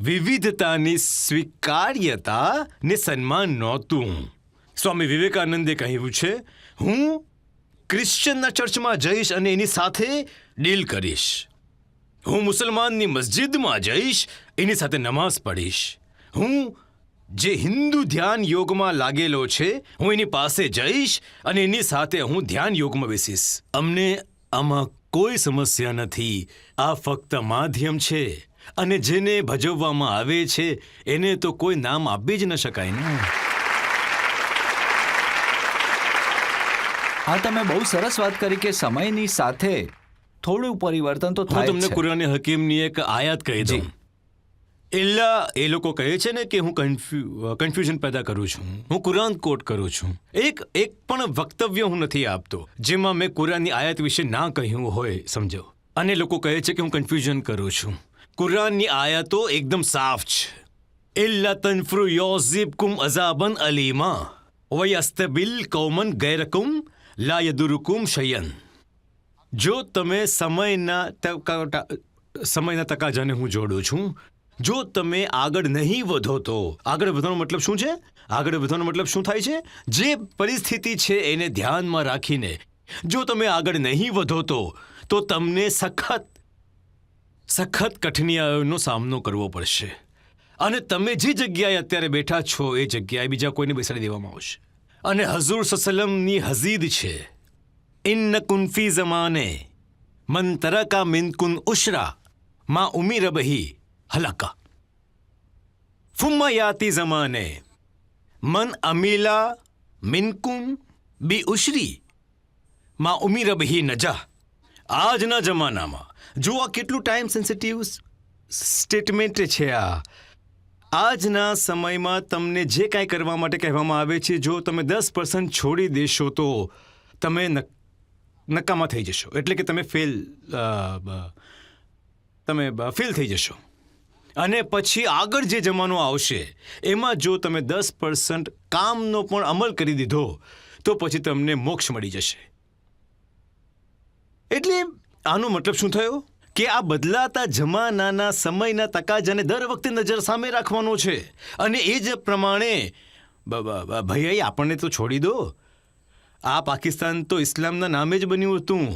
વિવિધતાની સ્વીકાર્યતા ને સન્માન નહોતું. સ્વામી વિવેકાનંદે કહ્યું છે, હું ક્રિશ્ચનના ચર્ચમાં જઈશ અને એની સાથે ડીલ કરીશ. હું મુસલમાનની મસ્જિદમાં જઈશ, એની સાથે નમાઝ પઢીશ. હું જે હિન્દુ ધ્યાન યોગમાં લાગેલો છે, હું એની પાસે જઈશ અને એની સાથે હું ધ્યાન યોગમાં બેસીશ. અમને આમાં કોઈ સમસ્યા નથી. આ ફક્ત માધ્યમ છે અને જેને ભજવવામાં આવે છે એને તો કોઈ નામ આપી જ ન શકાય ને. હા, તમે બહુ સરસ વાત કરી કે સમયની સાથે થોડું પરિવર્તન તો હું થાય તમને જ છે. કુરાન હકીમની એક આયાત કહી દઉં. એલા એ લોકો કહે છે ને કે હું કન્ફ્યુઝન પેદા કરું છું, હું કુરાન કોટ કરું છું. એક પણ વક્તવ્ય હું નથી આપતો જેમાં મેં કુરાનની આયાત વિશે ના કહ્યું હોય, સમજો. અને લોકો કહે છે કે હું કન્ફ્યુઝન કરું છું. કુરાનની આયાતો એકદમ સાફ છે. ઇલ્લા તનફરુ યુઝિબકુમ અઝાબન અલીમા વયસ્તબિલ કૌમન ગૈરકુમ લા યદુરુકુમ શયન. જો તમે સમયના તકાજાને હું જોડું છું, જો તમે આગળ નહીં વધો તો આગળ વધવાનો મતલબ શું છે? આગળ વધવાનો મતલબ શું થાય છે? જે પરિસ્થિતિ છે એને ધ્યાનમાં રાખીને જો તમે આગળ નહીં વધો તો તમને સખત કઠિનાઈઓનો સામનો કરવો પડશે. અને તમે જે જગ્યાએ અત્યારે બેઠા છો એ જગ્યાએ બીજા કોઈને બેસાડી દેવામાં આવશે. અને હઝુર સસલમની હઝીદ છે, ઇન્ન કુનફી ઝમાને મન તરકા મિનકુન ઉશરા મા ઉમીર બહી હલાકા ફુમ્મા યાતી ઝમાને મન અમીલા મિનકુમ બી ઉશરી મા ઉમીર બહી નજા. આજના જમાનામાં જો આ કેટલું ટાઈમ સેન્સિટિવ સ્ટેટમેન્ટ છે. આજના સમયમાં તમને જે કાંઈ કરવા માટે કહેવામાં આવે છે, જો તમે 10% છોડી દેશો તો તમે નકામા થઈ જશો, એટલે કે તમે ફેલ થઈ જશો. અને પછી આગળ જે જમાનો આવશે એમાં જો તમે 10% કામનો પણ અમલ કરી દીધો તો પછી તમને મોક્ષ મળી જશે. એટલે આનો મતલબ શું થયો કે આ બદલાતા જમાનાના સમયના તકાજાને દર વખતે નજર સામે રાખવાનો છે. અને એ જ પ્રમાણે ભૈયા આપણને તો છોડી દો, આ પાકિસ્તાન તો ઇસ્લામના નામે જ બન્યું હતું.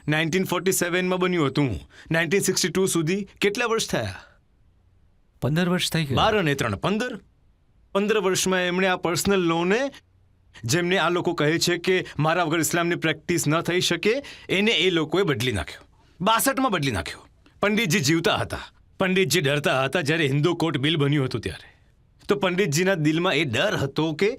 1947માં બન્યું હતું. 1962 સુધી કેટલા વર્ષ થયા? 15 વર્ષ થઈ ગયા. 12 અને 3 15 વર્ષમાં એમણે આ પર્સનલ લોને, જેમને આ લોકો કહે છે કે મારા વગર ઇસ્લામની પ્રેક્ટિસ ન થઈ શકે, એને એ લોકોએ બદલી નાખ્યો. 62માં બદલી નાખ્યો. પંડિતજી જીવતા હતા, પંડિતજી ડરતા હતા જ્યારે હિન્દુ કોર્ટ બિલ બન્યું હતું ત્યારે. તો પંડિતજીના દિલમાં એ ડર હતો કે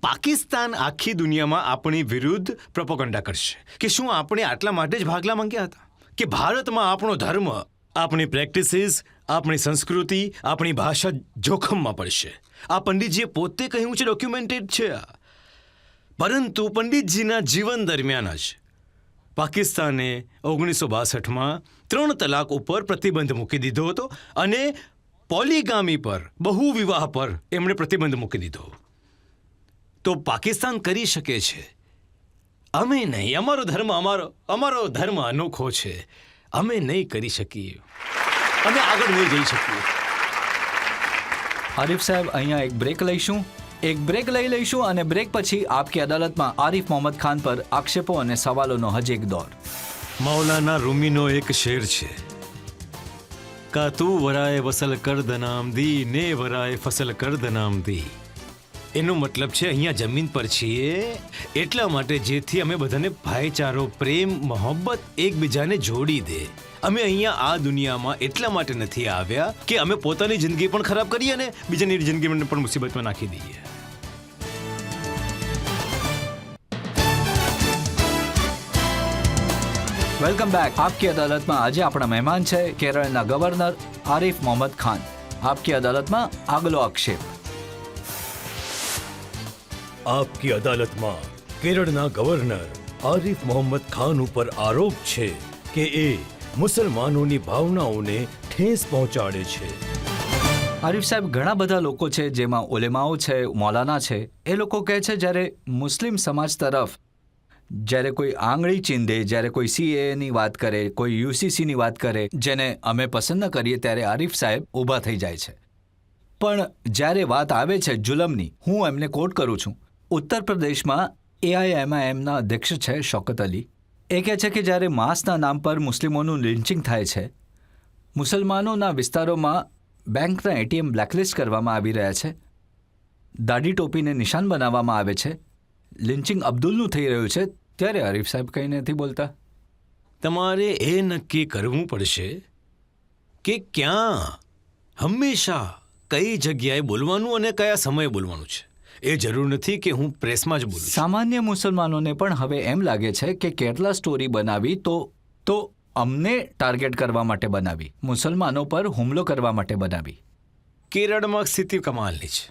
પાકિસ્તાન આખી દુનિયામાં આપણી વિરુદ્ધ પ્રોપોગન્ડા કરશે, કે શું આપણે આટલા માટે જ ભાગલા માંગ્યા હતા કે ભારતમાં આપણો ધર્મ, આપણી પ્રેક્ટિસીસ, આપણી સંસ્કૃતિ, આપણી ભાષા જોખમમાં પડશે. આ પંડિતજીએ પોતે કહ્યું છે, ડોક્યુમેન્ટેડ છે. પરંતુ પંડિતજીના જીવન દરમિયાન જ પાકિસ્તાને 1962માં 3 તલાક ઉપર પ્રતિબંધ મૂકી દીધો હતો અને પોલીગામી પર, બહુવિવાહ પર એમણે પ્રતિબંધ મૂકી દીધો. તો પાકિસ્તાન કરી શકે છે, અમે નહીં. અમારો ધર્મ અનોખો છે, અમે નહીં કરી શકીએ, અમે આગળ નહીં જઈ શકીએ. આરિફ સાહેબ, અહીંયા એક બ્રેક લઈ લઈશું અને બ્રેક પછી આપકી અદાલતમાં આરિફ મોહમ્મદ ખાન પર આક્ષેપો અને સવાલોનો હજી એક દોર. મૌલાના રૂમીનો એક શેર છે, કા તું વરાય વસલ કરદ નામ દી ને વરાય ફસલ કરદ નામ દી. એનો મતલબ છે અહીંયા જમીન પર છીએ એટલા માટે જેથી અમે બધાને ભાઈચારો, પ્રેમ, મોહબ્બત એકબીજાને જોડી દે. અમે અહીંયા આ દુનિયામાં એટલા માટે નથી આવ્યા કે અમે પોતાની જિંદગી પણ ખરાબ કરીએ ને બીજાની જિંદગીને પણ મુસીબતમાં નાખી દઈએ. Welcome back. આપકી અદાલતમાં આજે આપણા મહેમાન છે કેરળના ગવર્નર આરિફ મોહમ્મદ ખાન. આપકી અદાલતમાં આગલો આક્ષેપ. આપકી અદાલતમાં કેરળના ગવર્નર આરિફ મોહમ્મદ ખાન ઉપર આરોપ છે કે એ મુસલમાનોની ભાવનાઓને ઠેસ પહોંચાડે છે. આરિફ સાહેબ, ઘણા બધા લોકો છે જેમાં ઉલેમાઓ છે, મૌલાના છે, એ લોકો કહે છે જ્યારે મુસ્લિમ સમાજ તરફ જ્યારે કોઈ આંગળી ચીંધે, જ્યારે કોઈ CAA ની વાત કરે, કોઈ UCCની વાત કરે, જેને અમે પસંદ ન કરીએ, ત્યારે આરિફ સાહેબ ઊભા થઈ જાય છે. પણ જ્યારે વાત આવે છે જુલમની, હું એમને કોટ કરું છું, ઉત્તર પ્રદેશમાં AIMIMના અધ્યક્ષ છે શૌકત અલી. એ કહે છે કે જ્યારે માંસના નામ પર મુસ્લિમોનું લિન્ચિંગ થાય છે, મુસલમાનોના વિસ્તારોમાં બેંકના ATM બ્લેકલિસ્ટ કરવામાં આવી રહ્યા છે, દાઢી ટોપીને નિશાન બનાવવામાં આવે છે, લિન્ચિંગ અબ્દુલનું થઈ રહ્યું છે, ત્યારે આરિફ સાહેબ કંઈ નથી બોલતા. તમારે એ નક્કી કરવું પડશે કે ક્યાં, હંમેશા કઈ જગ્યાએ બોલવાનું અને કયા સમયે બોલવાનું છે. એ જરૂર નથી કે હું પ્રેસમાં જ બોલું છું. સામાન્ય મુસલમાનોને પણ હવે એમ લાગે છે કે કેરલા સ્ટોરી બનાવી તો અમને ટાર્ગેટ કરવા માટે બનાવી, મુસલમાનો પર હુમલો કરવા માટે બનાવી. કેરળમાં સ્થિતિ કમાલની છે.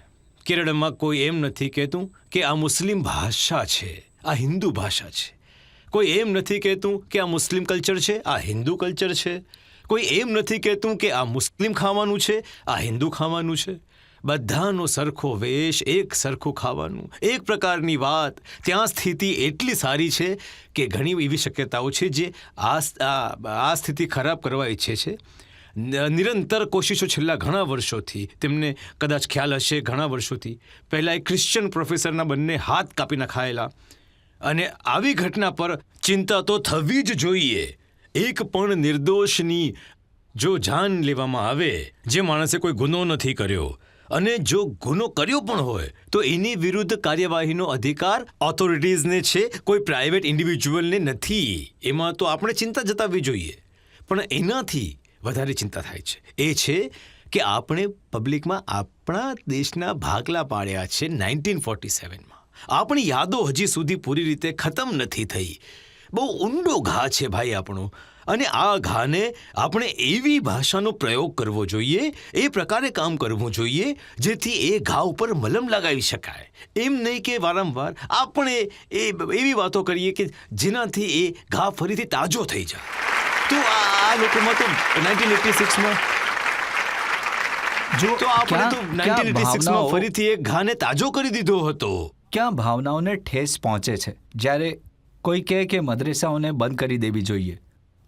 કેરળમાં કોઈ એમ નથી કહેતું કે આ મુસ્લિમ ભાષા છે, આ હિન્દુ ભાષા છે. કોઈ એમ નથી કહેતું કે આ મુસ્લિમ કલ્ચર છે, આ હિન્દુ કલ્ચર છે. કોઈ એમ નથી કહેતું કે આ મુસ્લિમ ખાવાનું છે, આ હિન્દુ ખાવાનું છે. બધાનો સરખો વેશ, એક સરખું ખાવાનું, એક પ્રકારની વાત. ત્યાં સ્થિતિ એટલી સારી છે કે ઘણી એવી શક્યતાઓ છે જે આ સ્થિતિ ખરાબ કરવા ઈચ્છે છે. નિરંતર કોશિશો છેલ્લા ઘણા વર્ષોથી, તેમને કદાચ ખ્યાલ હશે, ઘણા વર્ષોથી પહેલાં એક ક્રિશ્ચિયન પ્રોફેસરના બંને હાથ કાપી નખાયેલા. અને આવી ઘટના પર ચિંતા તો થવી જ જોઈએ. એક પણ નિર્દોષની જો જાન લેવામાં આવે, જે માણસે કોઈ ગુનો નથી કર્યો, અને જો ગુનો કર્યો પણ હોય તો એની વિરુદ્ધ કાર્યવાહીનો અધિકાર ઓથોરિટીઝને છે, કોઈ પ્રાઇવેટ ઇન્ડિવિજ્યુઅલને નથી. એમાં તો આપણે ચિંતા જતાવવી જોઈએ. પણ એનાથી વધારે ચિંતા થાય છે એ છે કે આપણે પબ્લિકમાં આપણા દેશના ભાગલા પાડ્યા છે 1947માં. આપણી યાદો હજી સુધી પૂરી રીતે ખતમ નથી થઈ. બહુ ઊંડો ઘા છે ભાઈ આપણો. અને આ ઘાને આપણે એવી ભાષાનો પ્રયોગ કરવો જોઈએ, એ પ્રકારે કામ કરવું જોઈએ જેથી એ ઘા ઉપર મલમ લગાવી શકાય. એમ નહીં કે વારંવાર આપણે એવી વાતો કરીએ કે જેનાથી એ ઘા ફરીથી તાજો થઈ જાય. તો આ લોકોમાં તો 1986માં જો તો આપણે તો 1986માં ફરીથી એ ઘાને તાજો કરી દીધો હતો. ક્યાં ભાવનાઓને ઠેસ પહોંચે છે જ્યારે કોઈ કહે કે મદ્રેસાઓને બંધ કરી દેવી જોઈએ.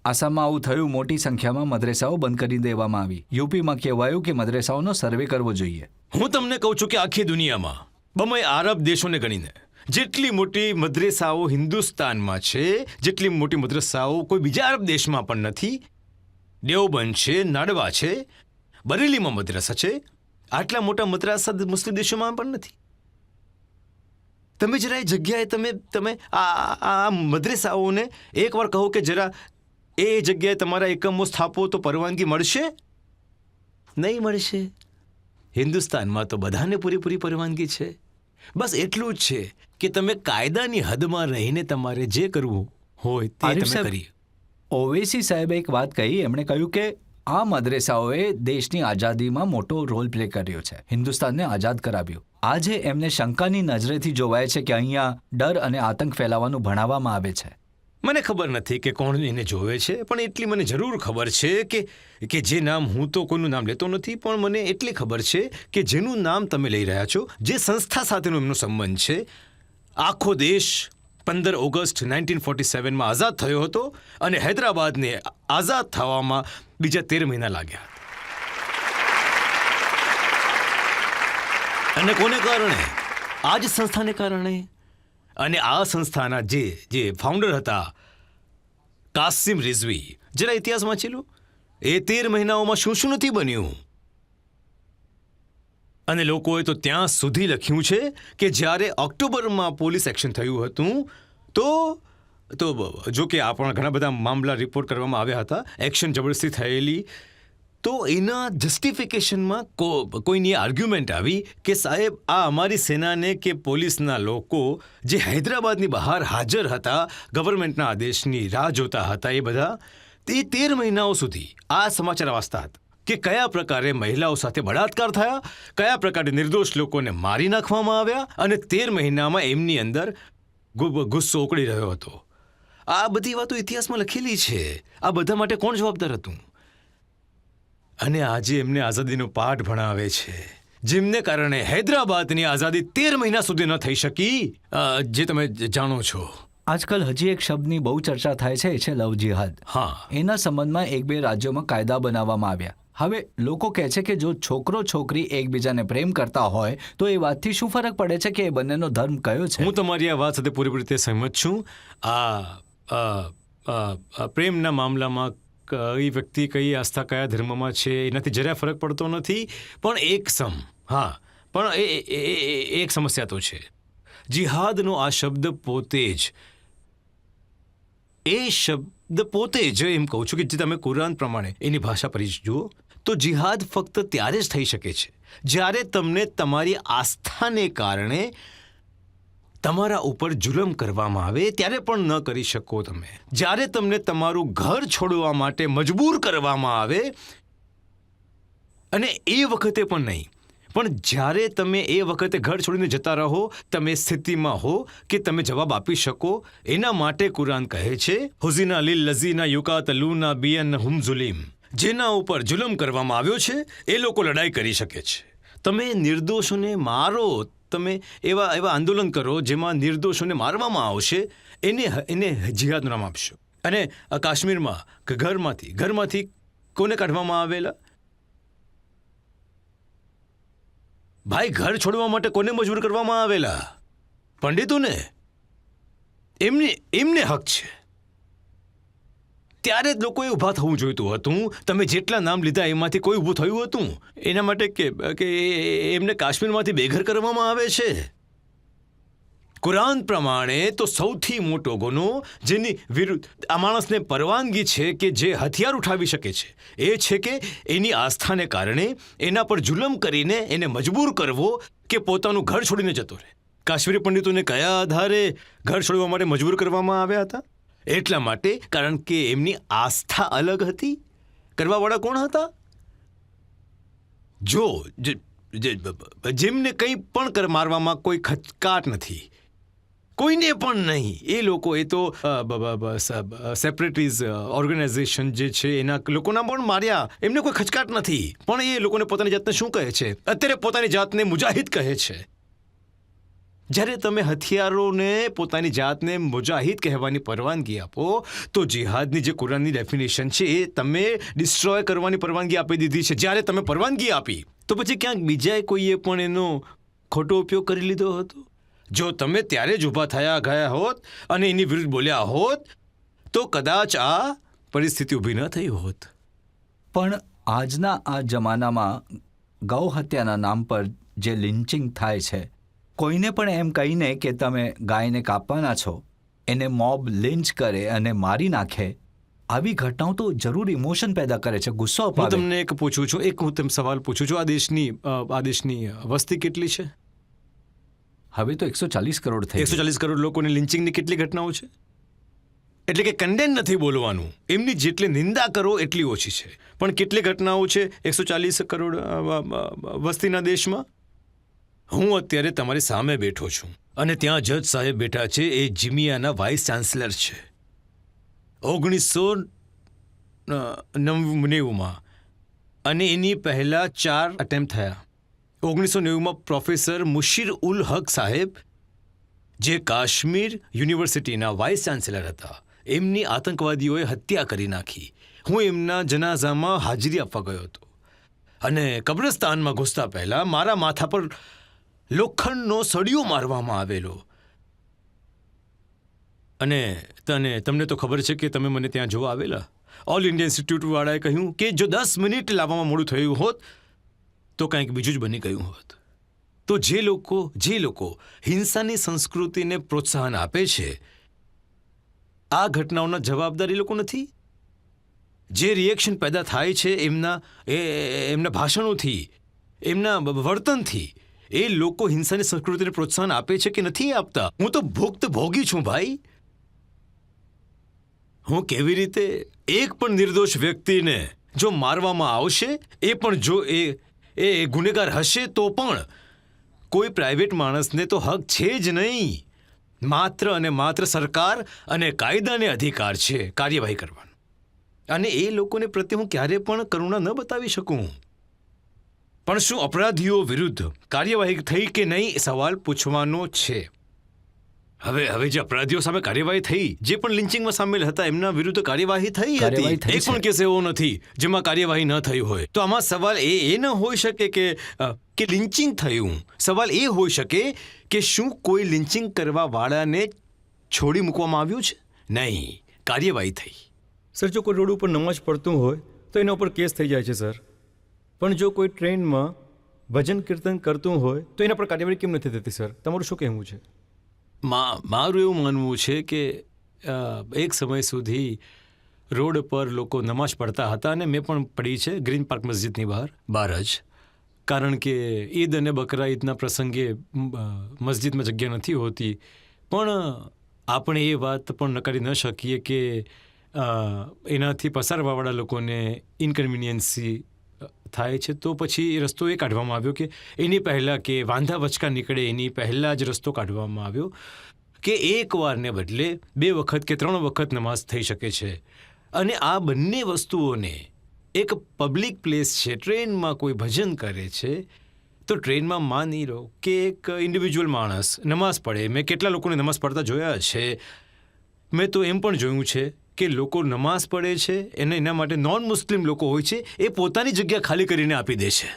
આસામમાં આવું થયું, મોટી સંખ્યામાં મદ્રેસાઓ બંધ કરી દેવામાં આવી. યુપીમાં કહેવાયું કે મદ્રેસાઓનો સર્વે કરવો જોઈએ. હું તમને કહું છું કે આખી દુનિયામાં બમે આરબ દેશોને ગણીને જેટલી મોટી મદ્રેસાઓ હિન્દુસ્તાનમાં છે, જેટલી મોટી મદ્રેસાઓ કોઈ બીજા અરબ દેશમાં પણ નથી. દેવબંધ છે, નાડવા છે, બરેલીમાં મદ્રસા છે. આટલા મોટા મદ્રસા મુસ્લિમ દેશોમાં પણ નથી. તમે જરા એ જગ્યાએ તમે આ મદ્રેસાઓને એકવાર કહો કે જરા એ જગ્યાએ તમારા એકમો સ્થાપો તો પરવાનગી મળશે? નહીં મળશે. હિન્દુસ્તાનમાં તો બધાને પૂરેપૂરી પરવાનગી છે. બસ એટલું જ છે કે તમે કાયદાની હદમાં રહીને તમારે જે કરવું હોય તે તમે કરી. ઓવૈસી સાહેબે એક વાત કહી. એમણે કહ્યું કે આ મદ્રેસાઓએ દેશની આઝાદીમાં મોટો રોલ પ્લે કર્યો છે, હિન્દુસ્તાનને આઝાદ કરાવ્યું. આજે એમને શંકાની નજરેથી જોવાય છે કે અહીંયા ડર અને આતંક ફેલાવવાનું ભણાવવામાં આવે છે. મને ખબર નથી કે કોણ એને જોવે છે, પણ એટલી મને જરૂર ખબર છે કે જે નામ, હું તો કોઈનું નામ લેતો નથી, પણ મને એટલી ખબર છે કે જેનું નામ તમે લઈ રહ્યા છો, જે સંસ્થા સાથેનો એમનો સંબંધ છે, આખો દેશ 15 ઓગસ્ટ 1947માં આઝાદ થયો હતો અને હૈદરાબાદને આઝાદ થવામાં બીજા 13 મહિના લાગ્યા. અને કોને કારણે? આ જ સંસ્થાને કારણે. અને આ સંસ્થાના જે ફાઉન્ડર હતા કાસિમ રિઝવી, જરા ઇતિહાસ વાંચેલું, એ 13 મહિનાઓમાં શું શું નથી બન્યું. અને લોકોએ તો ત્યાં સુધી લખ્યું છે કે જ્યારે ઓક્ટોબરમાં પોલીસ એક્શન થયું હતું તો જો કે આપણા ઘણા બધા મામલા રિપોર્ટ કરવામાં આવ્યા હતા, એક્શન જબરદસ્તી થયેલી, તો એના જસ્ટિફિકેશનમાં કોઈની આર્ગ્યુમેન્ટ આવી કે સાહેબ, આ અમારી સેનાને કે પોલીસના લોકો જે હૈદરાબાદની બહાર હાજર હતા, ગવર્મેન્ટના આદેશની રાહ જોતા હતા, એ બધા તે 13 મહિનાઓ સુધી આ સમાચાર વાંચતા હતા કે કયા પ્રકારે મહિલાઓ સાથે બળાત્કાર થયા, કયા પ્રકારે નિર્દોષ લોકોને મારી નાખવામાં આવ્યા, અને 13 મહિનામાં એમની અંદર ગુસ્સો ઉકળી રહ્યો હતો. આ બધી વાતો ઇતિહાસમાં લખેલી છે. આ બધા માટે કોણ જવાબદાર હતું? અને આજે એમને આઝાદીનો પાઠ ભણાવે છે, જેમને કારણે હૈદરાબાદની આઝાદી 13 મહિના સુધી ન થઈ શકી, જે તમે જાણો છો. આજકાલ હજી એક શબ્દની બહુ ચર્ચા થાય છે, એ છે લવ જિહાદ. હા, એના સંબંધમાં 1-2 રાજ્યોમાં કાયદા બનાવવામાં આવ્યા. હવે લોકો કહે છે કે જો છોકરો છોકરી એકબીજાને પ્રેમ કરતા હોય તો એ વાતથી શું ફરક પડે છે કે એ બંનેનો ધર્મ કયો છે? હું તમારી આ વાત સાથે પૂરેપૂરી રીતે સહમત છું. પ્રેમના મામલામાં કઈ વ્યક્તિ કઈ આસ્થા કયા ધર્મમાં છે એનાથી જરાય ફરક પડતો નથી, પણ એક સમસ્યા તો છે. જિહાદનો આ શબ્દ પોતે જ એમ કહું છું કે જે તમે કુરાન પ્રમાણે એની ભાષા પર જુઓ તો જિહાદ ફક્ત ત્યારે જ થઈ શકે છે જ્યારે તમને તમારી આસ્થાને કારણે તમારા ઉપર જુલમ કરવામાં આવે, ત્યારે પણ ન કરી શકો તમે. જ્યારે તમને તમારું ઘર છોડવા માટે મજબૂર કરવામાં આવે, અને એ વખતે પણ નહીં, પણ જ્યારે તમે એ વખતે ઘર છોડીને જતા રહો, તમે સ્થિતિમાં હો કે તમે જવાબ આપી શકો, એના માટે કુરાન કહે છે, હુઝિના લિલ લઝીના યુકાતલૂના બિઅન્નહુમ ઝુલિમ. જેના ઉપર જુલમ કરવામાં આવ્યો છે એ લોકો લડાઈ કરી શકે છે. તમે નિર્દોષોને મારો, તમે એવા આંદોલન કરો જેમાં નિર્દોષોને મારવામાં આવશે, એને જિહાદનું નામ આપશો. અને કાશ્મીરમાં ઘરમાંથી કોને કાઢવામાં આવેલા? ભાઈ, ઘર છોડવા માટે કોને મજબૂર કરવામાં આવેલા? પંડિતોને. એમને હક છે. ત્યારે જ લોકોએ ઊભા થવું જોઈતું હતું. તમે જેટલા નામ લીધા એમાંથી કોઈ ઊભું થયું હતું એના માટે કે એમને કાશ્મીરમાંથી બેઘર કરવામાં આવે છે? કુરાન પ્રમાણે તો સૌથી મોટો ગુનો જેની વિરુદ્ધ આ માણસને પરવાનગી છે કે જે હથિયાર ઉઠાવી શકે છે, એ છે કે એની આસ્થાને કારણે એના પર જુલમ કરીને એને મજબૂર કરવો કે પોતાનું ઘર છોડીને જતો રહે. કાશ્મીરી પંડિતોને કયા આધારે ઘર છોડવા માટે મજબૂર કરવામાં આવ્યા હતા? એટલા માટે કારણ કે એમની આસ્થા અલગ હતી. કરવાવાળા કોણ હતા? જેમને કંઈ પણ મારવામાં કોઈ ખચકાટ નથી, કોઈને પણ નહીં. એ લોકો એ તો સેપરેટિઝ ઓર્ગેનાઇઝેશન જે છે એના લોકોના પણ માર્યા, એમને કોઈ ખચકાટ નથી. પણ એ લોકોને પોતાની જાતને શું કહે છે? અત્યારે પોતાની જાતને મુજાહિદ કહે છે. જ્યારે તમે હથિયારોને પોતાની જાતને મુજાહિદ કહેવાની પરવાનગી આપો તો જિહાદની જે કુરાનની ડેફિનેશન છે એ તમે ડિસ્ટ્રોય કરવાની પરવાનગી આપી દીધી છે. જ્યારે તમે પરવાનગી આપી તો પછી ક્યાંક બીજાએ કોઈએ પણ એનો ખોટો ઉપયોગ કરી લીધો હતો. જો તમે ત્યારે જ ઊભા થયા ગયા હોત અને એની વિરુદ્ધ બોલ્યા હોત તો કદાચ આ પરિસ્થિતિ ઊભી ન થઈ હોત. પણ આજના આ જમાનામાં ગૌ હત્યાના નામ પર જે લિન્ચિંગ થાય છે, કોઈને પણ એમ કહીને કે તમે ગાયને કાપવાના છો, એને મોબ લિન્ચ કરે અને મારી નાખે, આવી ઘટનાઓ તો જરૂર ઇમોશન પેદા કરે છે, ગુસ્સો અપાવે. હું તમને હું તમને સવાલ પૂછું છું. આ દેશની વસ્તી કેટલી છે? હવે તો 140 કરોડ થઈ. 140 કરોડ લોકોની લિન્ચિંગની કેટલી ઘટનાઓ છે? એટલે કે કન્ડેન નથી બોલવાનું, એમની જેટલી નિંદા કરો એટલી ઓછી છે. પણ કેટલી ઘટનાઓ છે 140 કરોડ વસ્તીના દેશમાં? હું અત્યારે તમારી સામે બેઠો છું અને ત્યાં જજ સાહેબ બેઠા છે, એ જીમિયાના વાઇસ ચાન્સલર છે. 1990માં અને એની પહેલા 4 અટેમ્પ્ટ થયા. 1990માં પ્રોફેસર મુશીર ઉલ હક સાહેબ, જે કાશ્મીર યુનિવર્સિટીના વાઇસ ચાન્સેલર હતા, એમની આતંકવાદીઓએ હત્યા કરી નાખી. હું એમના જનાઝામાં હાજરી આપવા ગયો હતો અને કબ્રસ્તાનમાં ઘૂસતા પહેલા મારા માથા પર લોખંડનો સળિયો મારવામાં આવેલો. અને તમને તો ખબર છે કે તમે મને ત્યાં જોવા આવેલા. ઓલ ઇન્ડિયા ઇન્સ્ટિટ્યૂટવાળાએ કહ્યું કે જો 10 મિનિટ લાવવામાં મોડું થયું હોત તો કંઈક બીજું જ બની ગયું હોત. તો જે લોકો હિંસાની સંસ્કૃતિને પ્રોત્સાહન આપે છે, આ ઘટનાઓના જવાબદાર એ લોકો નથી. જે રિએક્શન પેદા થાય છે એમના ભાષણોથી, એમના વર્તનથી, એ લોકો હિંસાની સંસ્કૃતિને પ્રોત્સાહન આપે છે કે નથી આપતા? હું તો ભોગી છું ભાઈ. હું કેવી રીતે એક પણ નિર્દોષ વ્યક્તિને જો મારવામાં આવશે, એ પણ જો એ ગુનેગાર હશે તો પણ કોઈ પ્રાઇવેટ માણસને તો હક છે જ નહીં. માત્ર અને માત્ર સરકાર અને કાયદાને અધિકાર છે કાર્યવાહી કરવાનો. અને એ લોકોને પ્રત્યે હું ક્યારે પણ કરુણા ન બતાવી શકું. પણ શું અપરાધીઓ વિરુદ્ધ કાર્યવાહી થઈ કે નહીં એ સવાલ પૂછવાનો છે. હવે જે અપરાધીઓ સામે કાર્યવાહી થઈ, જે પણ લિન્ચિંગમાં સામેલ હતા, એમના વિરુદ્ધ કાર્યવાહી થઈ હતી. એક પણ કેસ એવો નથી જેમાં કાર્યવાહી ન થઈ હોય. તો આમાં સવાલ એ ન હોઈ શકે કે લિન્ચિંગ થયું. સવાલ એ હોઈ શકે કે શું કોઈ લિન્ચિંગ કરવા વાળાને છોડી મૂકવામાં આવ્યું છે? નહીં, કાર્યવાહી થઈ. સર, જો કોઈ રોડ ઉપર નમાજ પડતું હોય તો એના ઉપર કેસ થઈ જાય છે સર. પણ જો કોઈ ટ્રેનમાં ભજન કીર્તન કરતું હોય તો એના પર કાર્યવાહી કેમ નથી થતી સર? તમારું શું કહેવું છે? મારું એવું માનવું છે કે એક સમય સુધી રોડ પર લોકો નમાઝ પડતા હતા અને મેં પણ પડી છે ગ્રીન પાર્ક મસ્જિદની બહાર જ. કારણ કે ઈદ અને બકરા ઈદના પ્રસંગે મસ્જિદમાં જગ્યા નથી હોતી. પણ આપણે એ વાત પણ નકારી ન શકીએ કે એનાથી પસારવાવાળા લોકોને ઇન્કન્વિનિયન્સી થાય છે. તો પછી એ રસ્તો એ કાઢવામાં આવ્યો કે એની પહેલાં કે વાંધા વચકા નીકળે એની પહેલાં જ રસ્તો કાઢવામાં આવ્યો કે એક વારને બદલે 2 વખત કે 3 વખત નમાઝ થઈ શકે છે. અને આ બંને વસ્તુઓને એક પબ્લિક પ્લેસ છે, ટ્રેનમાં કોઈ ભજન કરે છે તો ટ્રેનમાં માની લો કે એક ઇન્ડિવિજ્યુઅલ માણસ નમાઝ પડે. મેં કેટલા લોકોને નમાઝ પડતા જોયા છે. મેં તો એમ પણ જોયું છે કે લોકો નમાઝ પડે છે અને એના માટે નોન મુસ્લિમ લોકો હોય છે, એ પોતાની જગ્યા ખાલી કરીને આપી દે છે.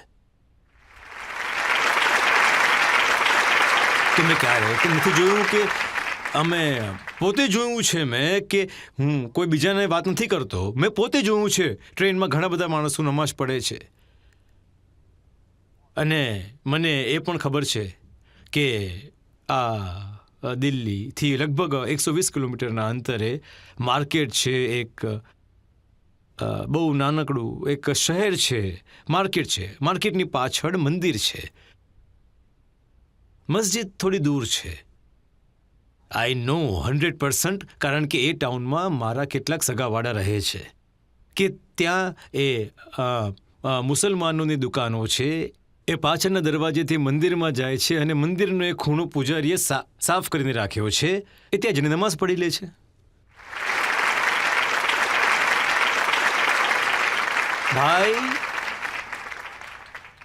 તમે ક્યારે નથી જોયું કે અમે પોતે જોયું છે મેં કે હું કોઈ બીજાને વાત નથી કરતો, મેં પોતે જોયું છે ટ્રેનમાં ઘણા બધા માણસો નમાઝ પડે છે. અને મને એ પણ ખબર છે કે આ દિલ્હીથી લગભગ 120 કિલોમીટરના અંતરે માર્કેટ છે, એક બહુ નાનકડું એક શહેર છે, માર્કેટ છે. માર્કેટની પાછળ મંદિર છે, મસ્જિદ થોડી દૂર છે. આઈ નો 100%, કારણ કે એ ટાઉનમાં મારા કેટલાક સગાવાળા રહે છે કે ત્યાં એ મુસલમાનોની દુકાનો છે. એ પાછળના દરવાજેથી મંદિરમાં જાય છે અને મંદિરનો એક ખૂણો પૂજારીએ સાફ કરીને રાખ્યો છે. એ ત્યાં જઈને નમાઝ પઢી લે છે. ભાઈ,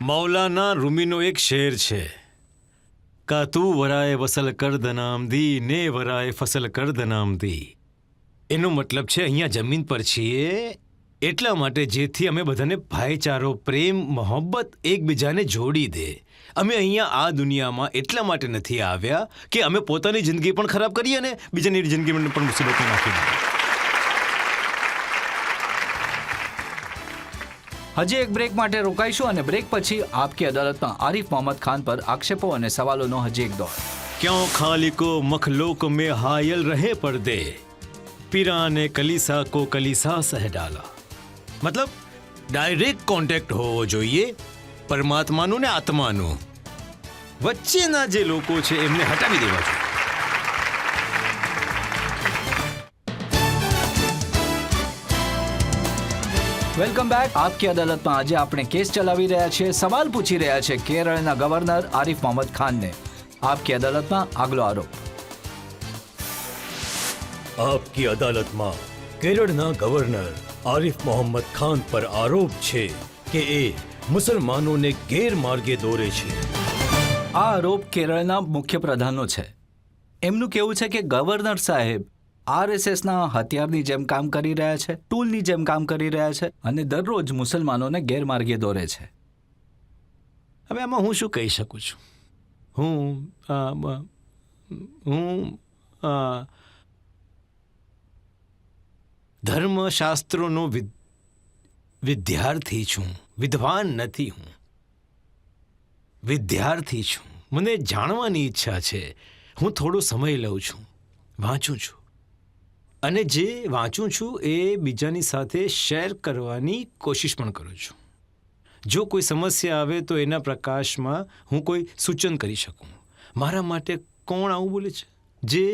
મૌલાના રૂમીનો એક શેર છે, કા તું વરાય વસલ કરદનામ દી ને વરાય ફસલ કરદનામ દી. એનો મતલબ છે અહીંયા જમીન પર છીએ એટલા માટે જેથી અમે બધાને ભાઈચારો, પ્રેમ, મોહબ્બત એકબીજાને જોડી દે. અમે અહીંયા આ દુનિયામાં એટલા માટે નથી આવ્યા કે અમે પોતાની જિંદગી પણ ખરાબ કરીએ અને બીજાની જિંદગીમાં પણ મુસીબતમાં નાખી દઈએ. હજી એક બ્રેક માટે રોકાઈશું અને બ્રેક પછી આપકી અદાલતમાં આરિફ મોહમ્મદ ખાન પર આક્ષેપો અને સવાલોનો હજી એક દોર. ક્यों खालिको मखलूक में हायल रहे पर्दे, पीराने कलीसा को कलीसा सह डाला. મતલબ ડાયરેક્ટ કોન્ટેક્ટ હોવો જોઈએ પરમાત્માનું ને આત્માનું. વચ્ચેના જે લોકો છે એમને હટાવી દેવા જોઈએ. Welcome back. આપકી અદાલતમાં આજે આપણે કેસ ચલાવી રહ્યા છીએ. સવાલ પૂછી રહ્યા છે કેરળના ગવર્નર આરિફ મોહમ્મદ ખાનને. આપકી અદાલતમાં આગલો આરોપ. આપકી અદાલતમાં કેરળના ગવર્નર આરિફ મોહમ્મદ ખાન પર આરોપ છે કે એ મુસલમાનોને ગેરમાર્ગે દોરે છે. આ આરોપ કેરળના મુખ્ય પ્રધાનનો છે. એમનું કહેવું છે કે ગવર્નર સાહેબ આરએસએસના હથિયારની જેમ કામ કરી રહ્યા છે, ટૂલની જેમ કામ કરી રહ્યા છે અને દરરોજ મુસલમાનોને ગેરમાર્ગે દોરે છે. હવે આમાં હું શું કહી શકું છું? હું ધર્મશાસ્ત્રોનો વિદ્યાર્થી છું, વિદ્વાન નથી. હું વિદ્યાર્થી છું, મને જાણવાની ઈચ્છા છે. હું થોડો સમય લઉં છું, વાંચું છું અને જે વાંચું છું એ બીજાની સાથે શેર કરવાની કોશિશ પણ કરું છું. જો કોઈ સમસ્યા આવે તો એના પ્રકાશમાં હું કોઈ સૂચન કરી શકું. મારા માટે કોણ આવું બોલે છે જે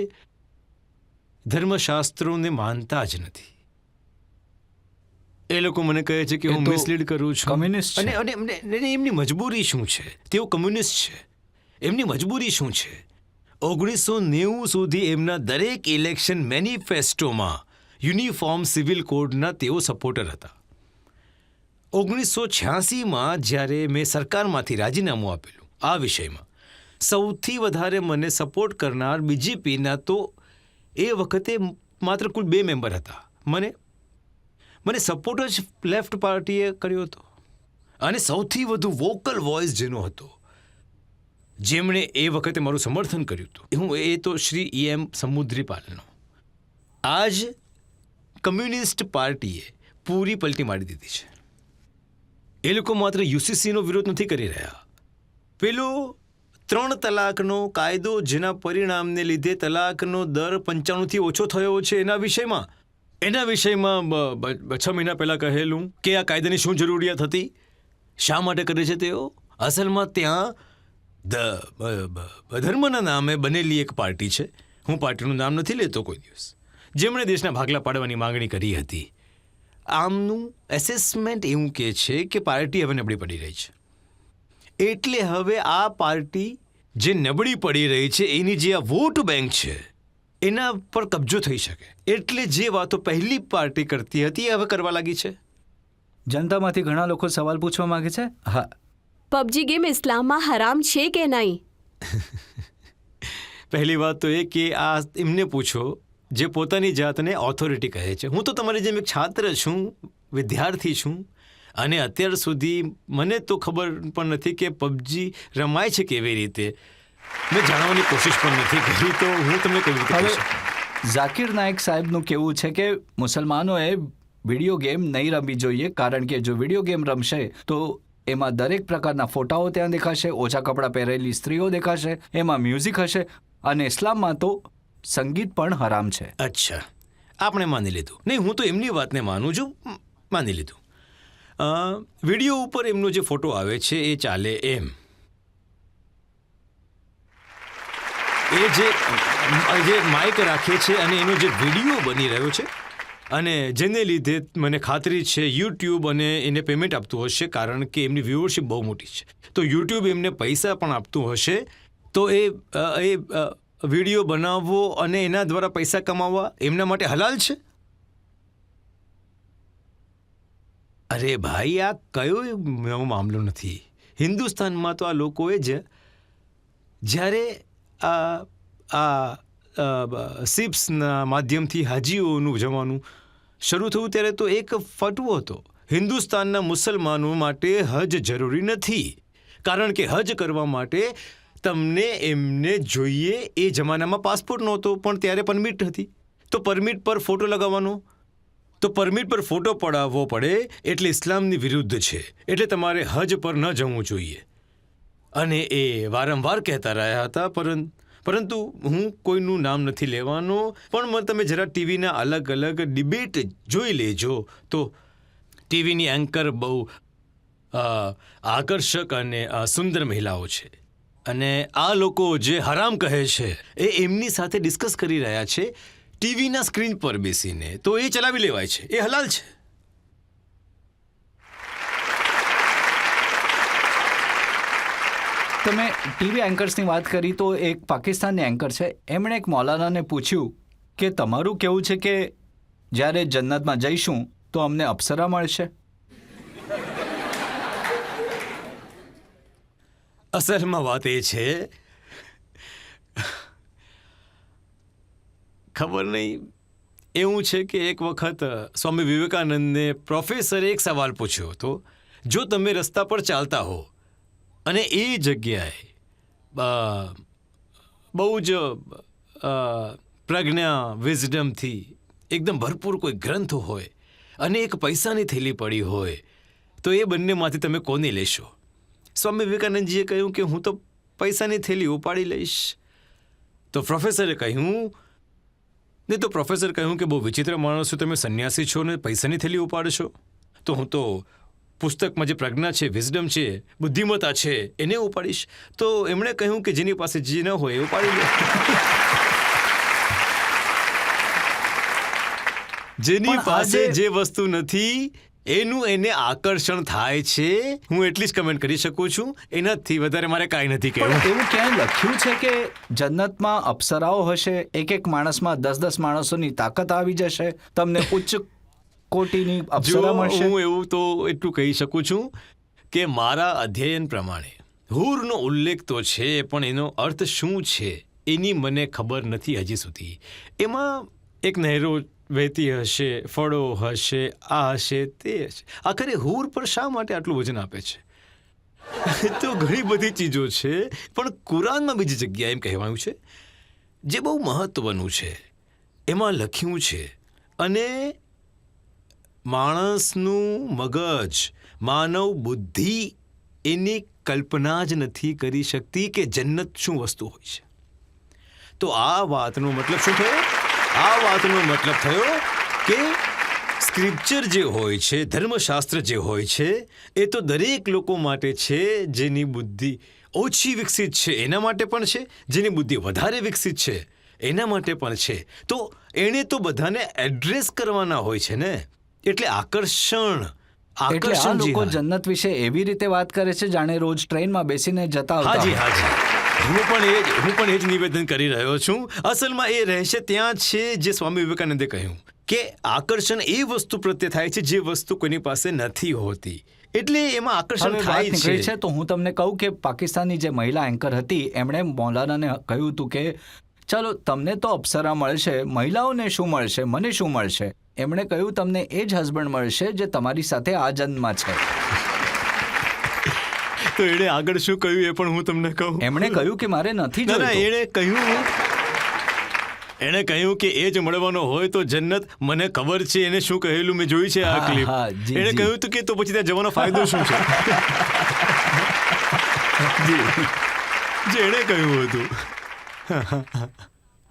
ધર્મશાસ્ત્રોને માનતા જ નથી? એ લોકો મને કહે છે કે એ હું તો મિસલીડ કરું છું. કમ્યુનિસ્ટ છે. અને એમની મજબૂરી શું છે? તેઓ કમ્યુનિસ્ટ છે. એમની મજબૂરી શું છે? 1990 સુધી એમના દરેક ઇલેક્શન મેનિફેસ્ટોમાં યુનિફોર્મ સિવિલ કોડના તેઓ સપોર્ટર હતા. 1986માં જ્યારે મેં સરકારમાંથી રાજીનામું આપેલું આ વિષયમાં, સૌથી વધારે મને સપોર્ટ કરનાર બીજેપીના તો એ વખતે માત્ર કુલ 2 મેમ્બર હતા. મને સપોર્ટ જ લેફ્ટ પાર્ટીએ કર્યો હતો. અને સૌથી વધુ વોકલ વોઇસ જેનો હતો, જેમણે એ વખતે મારું સમર્થન કર્યું હતું, એ તો શ્રી EM સમુદ્રીપાલનો. આજ કમ્યુનિસ્ટ પાર્ટીએ પૂરી પલટી મારી દીધી છે. એ લોકો માત્ર યુસીસીનો વિરોધ નથી કરી રહ્યા. પેલો 3 તલાકનો કાયદો જેના પરિણામને લીધે તલાકનો દર 95થી ઓછો થયો છે એના વિષયમાં 6 મહિના પહેલાં કહેલું કે આ કાયદાની શું જરૂરિયાત હતી, શા માટે કરે છે તેઓ? અસલમાં ત્યાં ધર્મના નામે બનેલી એક પાર્ટી છે, હું પાર્ટીનું નામ નથી લેતો કોઈ દિવસ, જેમણે દેશના ભાગલા પાડવાની માંગણી કરી હતી. આમનું એસેસમેન્ટ એવું કહે છે કે પાર્ટી હવે નબળી પડી રહી છે. એટલે હવે આ પાર્ટી જે નબળી પડી રહી છે એની જે આ વોટ બેંક છે એના પર કબજો થઈ શકે. એટલે જે વાતો પહેલી પાર્ટી કરતી હતી એ હવે કરવા લાગી છે. જનતામાંથી ઘણા લોકો સવાલ પૂછવા માંગે છે. હા, પબજી ગેમ ઇસ્લામમાં હરામ છે કે નહીં? પહેલી વાત તો એ કે આ એમને પૂછો જે પોતાની જાતને ઓથોરિટી કહે છે. હું તો તમારી જેમ એક છાત્ર છું, વિદ્યાર્થી છું, અને અત્યાર સુધી મને તો ખબર પણ નથી કે પબજી રમાય છે કેવી રીતે. મેં જાણવાની કોશિશ પણ નથી કરી, તો હું તમને કેવી રીતે કહી શકું? ઝાકિર નાયક સાહેબનું કહેવું છે કે મુસલમાનોએ વિડીયો ગેમ નહીં રમવી જોઈએ, કારણ કે જો વિડીયો ગેમ રમશે તો એમાં દરેક પ્રકારના ફોટાઓ ત્યાં દેખાશે, ઓછા કપડાં પહેરેલી સ્ત્રીઓ દેખાશે, એમાં મ્યુઝિક હશે, અને ઇસ્લામમાં તો સંગીત પણ હરામ છે. અચ્છા, આપણે માની લીધું. નહીં, હું તો એમની વાતને માનું છું, માની લીધું. વિડીયો ઉપર એમનો જે ફોટો આવે છે એ ચાલે એમ. એ જે માઇક રાખે છે અને એનો જે વિડીયો બની રહ્યો છે, અને જેને લીધે મને ખાતરી છે યુટ્યુબ અને એને પેમેન્ટ આપતું હશે, કારણ કે એમની વ્યુઅરશિપ બહુ મોટી છે. તો યુટ્યુબ એમને પૈસા પણ આપતું હશે. તો એ વિડીયો બનાવવો અને એના દ્વારા પૈસા કમાવવા એમના માટે હલાલ છે? અરે ભાઈ, આ કયો નવો મામલો નથી. હિન્દુસ્તાનમાં તો આ લોકોએ જ જ્યારે સિપ્સના માધ્યમથી હાજીઓનું જવાનું શરૂ થયું ત્યારે તો એક ફતવો હતો, હિન્દુસ્તાનના મુસલમાનો માટે હજ જરૂરી નથી, કારણ કે હજ કરવા માટે તમને એમને જોઈએ. એ જમાનામાં પાસપોર્ટ નહોતો, પણ ત્યારે પરમિટ હતી. તો પરમિટ પર ફોટો લગાવવાનો, તો પરમિટ પર ફોટો પડાવવો પડે એટલે ઇસ્લામની વિરુદ્ધ છે, એટલે તમારે હજ પર ન જવું જોઈએ. અને એ વારંવાર કહેતા રહ્યા હતા. પરંતુ હું કોઈનું નામ નથી લેવાનો, પણ તમે જરા ટીવીના અલગ અલગ ડિબેટ જોઈ લેજો તો ટીવીની એન્કર બહુ આકર્ષક અને સુંદર મહિલાઓ છે, અને આ લોકો જે હરામ કહે છે એ એમની સાથે ડિસ્કસ કરી રહ્યા છે ટીવીના સ્ક્રીન પર બેસીને. તો એ ચલાવી લેવાય છે, એ હલાલ છે. તમે ટીવી એન્કર્સની વાત કરી તો એક પાકિસ્તાનની એન્કર છે, એમણે એક મૌલાનાને પૂછ્યું કે તમારું કેવું છે કે જ્યારે જન્નતમાં જઈશું તો અમને અપ્સરા મળશે? અસલમાં વાત એ છે, ખબર નહીં, એવું છે કે એક વખત સ્વામી વિવેકાનંદને પ્રોફેસરે એક સવાલ પૂછ્યો હતો. જો તમે રસ્તા પર ચાલતા હો અને એ જગ્યાએ બહુ જ પ્રજ્ઞા વિઝડમથી એકદમ ભરપૂર કોઈ ગ્રંથ હોય અને એક પૈસાની થેલી પડી હોય તો એ બંનેમાંથી તમે કોને લેશો? સ્વામી વિવેકાનંદજીએ કહ્યું કે હું તો પૈસાની થેલી ઉપાડી લઈશ. તો પ્રોફેસરે કહ્યું ને, તો પ્રોફેસર કહ્યું કે બહુ વિચિત્ર માણસ છો તમે, સંન્યાસી છો ને પૈસાની થેલી ઉપાડશો? તો હું તો પુસ્તકમાં જે પ્રજ્ઞા છે, વિઝડમ છે, બુદ્ધિમત્તા છે એને ઉપાડીશ. તો એમણે કહ્યું કે જેની પાસે જે ન હોય એ ઉપાડી લે. જેની પાસે જે વસ્તુ નથી એનું એને આકર્ષણ થાય છે. હું એટલી જ કમેન્ટ કરી શકું છું, એનાથી વધારે મારે કાંઈ નથી કહેવું. એવું ક્યાંય લખ્યું છે કે જન્નતમાં અપ્સરાઓ હશે, એક એક માણસમાં 10-10 માણસોની તાકાત આવી જશે, તમને ઉચ્ચ કોટીની જો અપ્સરા મળશે? હું એવું તો એટલું કહી શકું છું કે મારા અધ્યયન પ્રમાણે હૂરનો ઉલ્લેખ તો છે, પણ એનો અર્થ શું છે એની મને ખબર નથી હજી સુધી. એમાં એક નહેરો વહેતી હશે, ફળો હશે, આ હશે, તે હશે. આખરે હૂર પર શા માટે આટલું વજન આપે છે? તો ઘણી બધી ચીજો છે, પણ કુરાનમાં બીજી જગ્યાએ એમ કહેવાયું છે જે બહુ મહત્વનું છે. એમાં લખ્યું છે, અને માણસનું મગજ, માનવ બુદ્ધિ એની કલ્પના જ નથી કરી શકતી કે જન્નત શું વસ્તુ હોય છે. તો આ વાતનો મતલબ શું થયો? આ વાતનો મતલબ થયો કે સ્ક્રિપ્ચર જે હોય છે, ધર્મશાસ્ત્ર જે હોય છે, એ તો દરેક લોકો માટે છે. જેની બુદ્ધિ ઓછી વિકસિત છે એના માટે પણ છે, જેની બુદ્ધિ વધારે વિકસિત છે એના માટે પણ છે. તો એણે તો બધાને એડ્રેસ કરવાના હોય છે ને. એટલે આકર્ષણ એટલે આ લોકો જન્નત વિશે એવી રીતે વાત કરે છે જાણે રોજ ટ્રેનમાં બેસીને જતા હતા. હાજી હાજી, હું પણ એ જ નિવેદન કરી રહ્યો છું. અસલમાં એ રહેશે ત્યાં છે જે સ્વામી વિવેકાનંદે કહ્યું કે આકર્ષણ એ વસ્તુ પ્રત્યે થાય છે જે વસ્તુ કોઈની પાસે નથી હોતી. એટલે એમાં આકર્ષણ હવે વાત થાય નીકળી છે. છે તો હું તમને કહું કે પાકિસ્તાનની જે મહિલા એન્કર હતી એમણે મૌલાનાને કહ્યું હતું કે ચાલો તમને તો અપ્સરા મળશે, મહિલાઓને શું મળશે, મને શું મળશે? એમણે કહ્યું તમને એ જ હસબન્ડ મળશે જે તમારી સાથે આ જન્મમાં છે. તો એણે આગળ શું કહ્યું એ પણ હું તમને કહું. એમણે કહ્યું કે મારે નથી ના, ના, જોઈતું. એણે કહ્યું કે એ જ મળવાનો હોય તો જન્નત, મને ખબર છે એને શું કહેલું, મેં જોઈ છે આ હા, ક્લિપ. હા, જી, એણે જી. કહ્યું હતું કે તો પછી ત્યાં જવાનો ફાયદો શું છે? જે એણે કહ્યું હતું.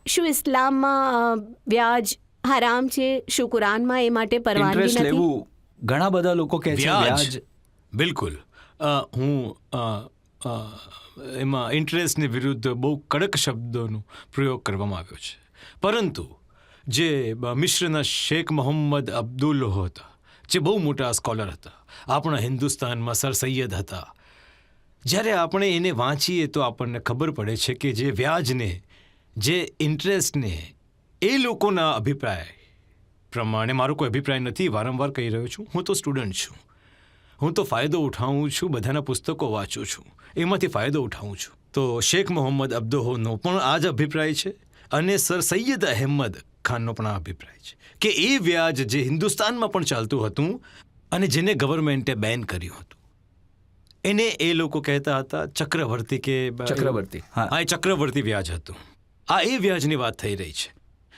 શું ઇસ્લામમાં વ્યાજ હરામ છે? શું કુરાનમાં એ માટે પરવાનગી ઇન્ટરેસ્ટ નથી? લેવું ઘણા બધા લોકો કહે છે વ્યાજ વ્યાજ. બિલકુલ. હું એમાં ઇન્ટરેસ્ટની વિરુદ્ધ બહુ કડક શબ્દોનો પ્રયોગ કરવામાં આવ્યો છે. પરંતુ જે મિશ્રના શેખ મોહમ્મદ અબ્દુલ હતા, જે બહુ મોટા સ્કોલર હતા, આપણા હિન્દુસ્તાનમાં સર સૈયદ હતા, જ્યારે આપણે એને વાંચીએ તો આપણને ખબર પડે છે કે જે વ્યાજને, જે ઇન્ટરેસ્ટને, એ લોકોના અભિપ્રાય પ્રમાણે, મારો કોઈ અભિપ્રાય નથી, વારંવાર કહી રહ્યો છું, હું તો સ્ટુડન્ટ છું, હું તો ફાયદો ઉઠાવું છું, બધાના પુસ્તકો વાંચું છું, એમાંથી ફાયદો ઉઠાવું છું. તો શેખ મોહમ્મદ અબ્દુલ્લાહનો પણ આ જ અભિપ્રાય છે, અને સર સૈયદ અહેમદ ખાનનો પણ આ અભિપ્રાય છે કે એ વ્યાજ જે હિન્દુસ્તાનમાં પણ ચાલતું હતું અને જેને ગવર્મેન્ટે બેન કર્યું હતું, એને એ લોકો કહેતા હતા ચક્રવર્તી કે ચક્રવર્તી, હા. હા, એ ચક્રવર્તી વ્યાજ હતું. આ એ વ્યાજની વાત થઈ રહી છે.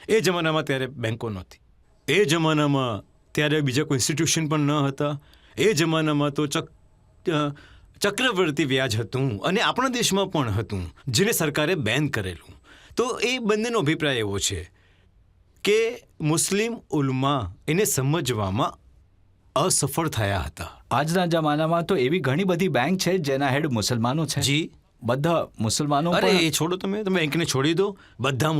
એ જમાનામાં ત્યારે બેંકો નહોતી, એ જમાનામાં ત્યારે બીજા કોઈ ઇન્સ્ટિટ્યુશન પણ ન હતા, એ જમાનામાં તો ચક્રવર્તી વ્યાજ હતું, અને આપણા દેશમાં પણ હતું જેને સરકારે બેન કરેલું. તો એ બંનેનો અભિપ્રાય એવો છે કે મુસ્લિમ ઉલમા એને સમજવામાં અસફળ થયા હતા. આજના જમાનામાં તો એવી ઘણી બધી બેંક છે જેના હેડ મુસલમાનો છે. જી, બધા મુસલમાનો અરે પણ- એ છોડો, તમે બેંકને છોડી દો. બધા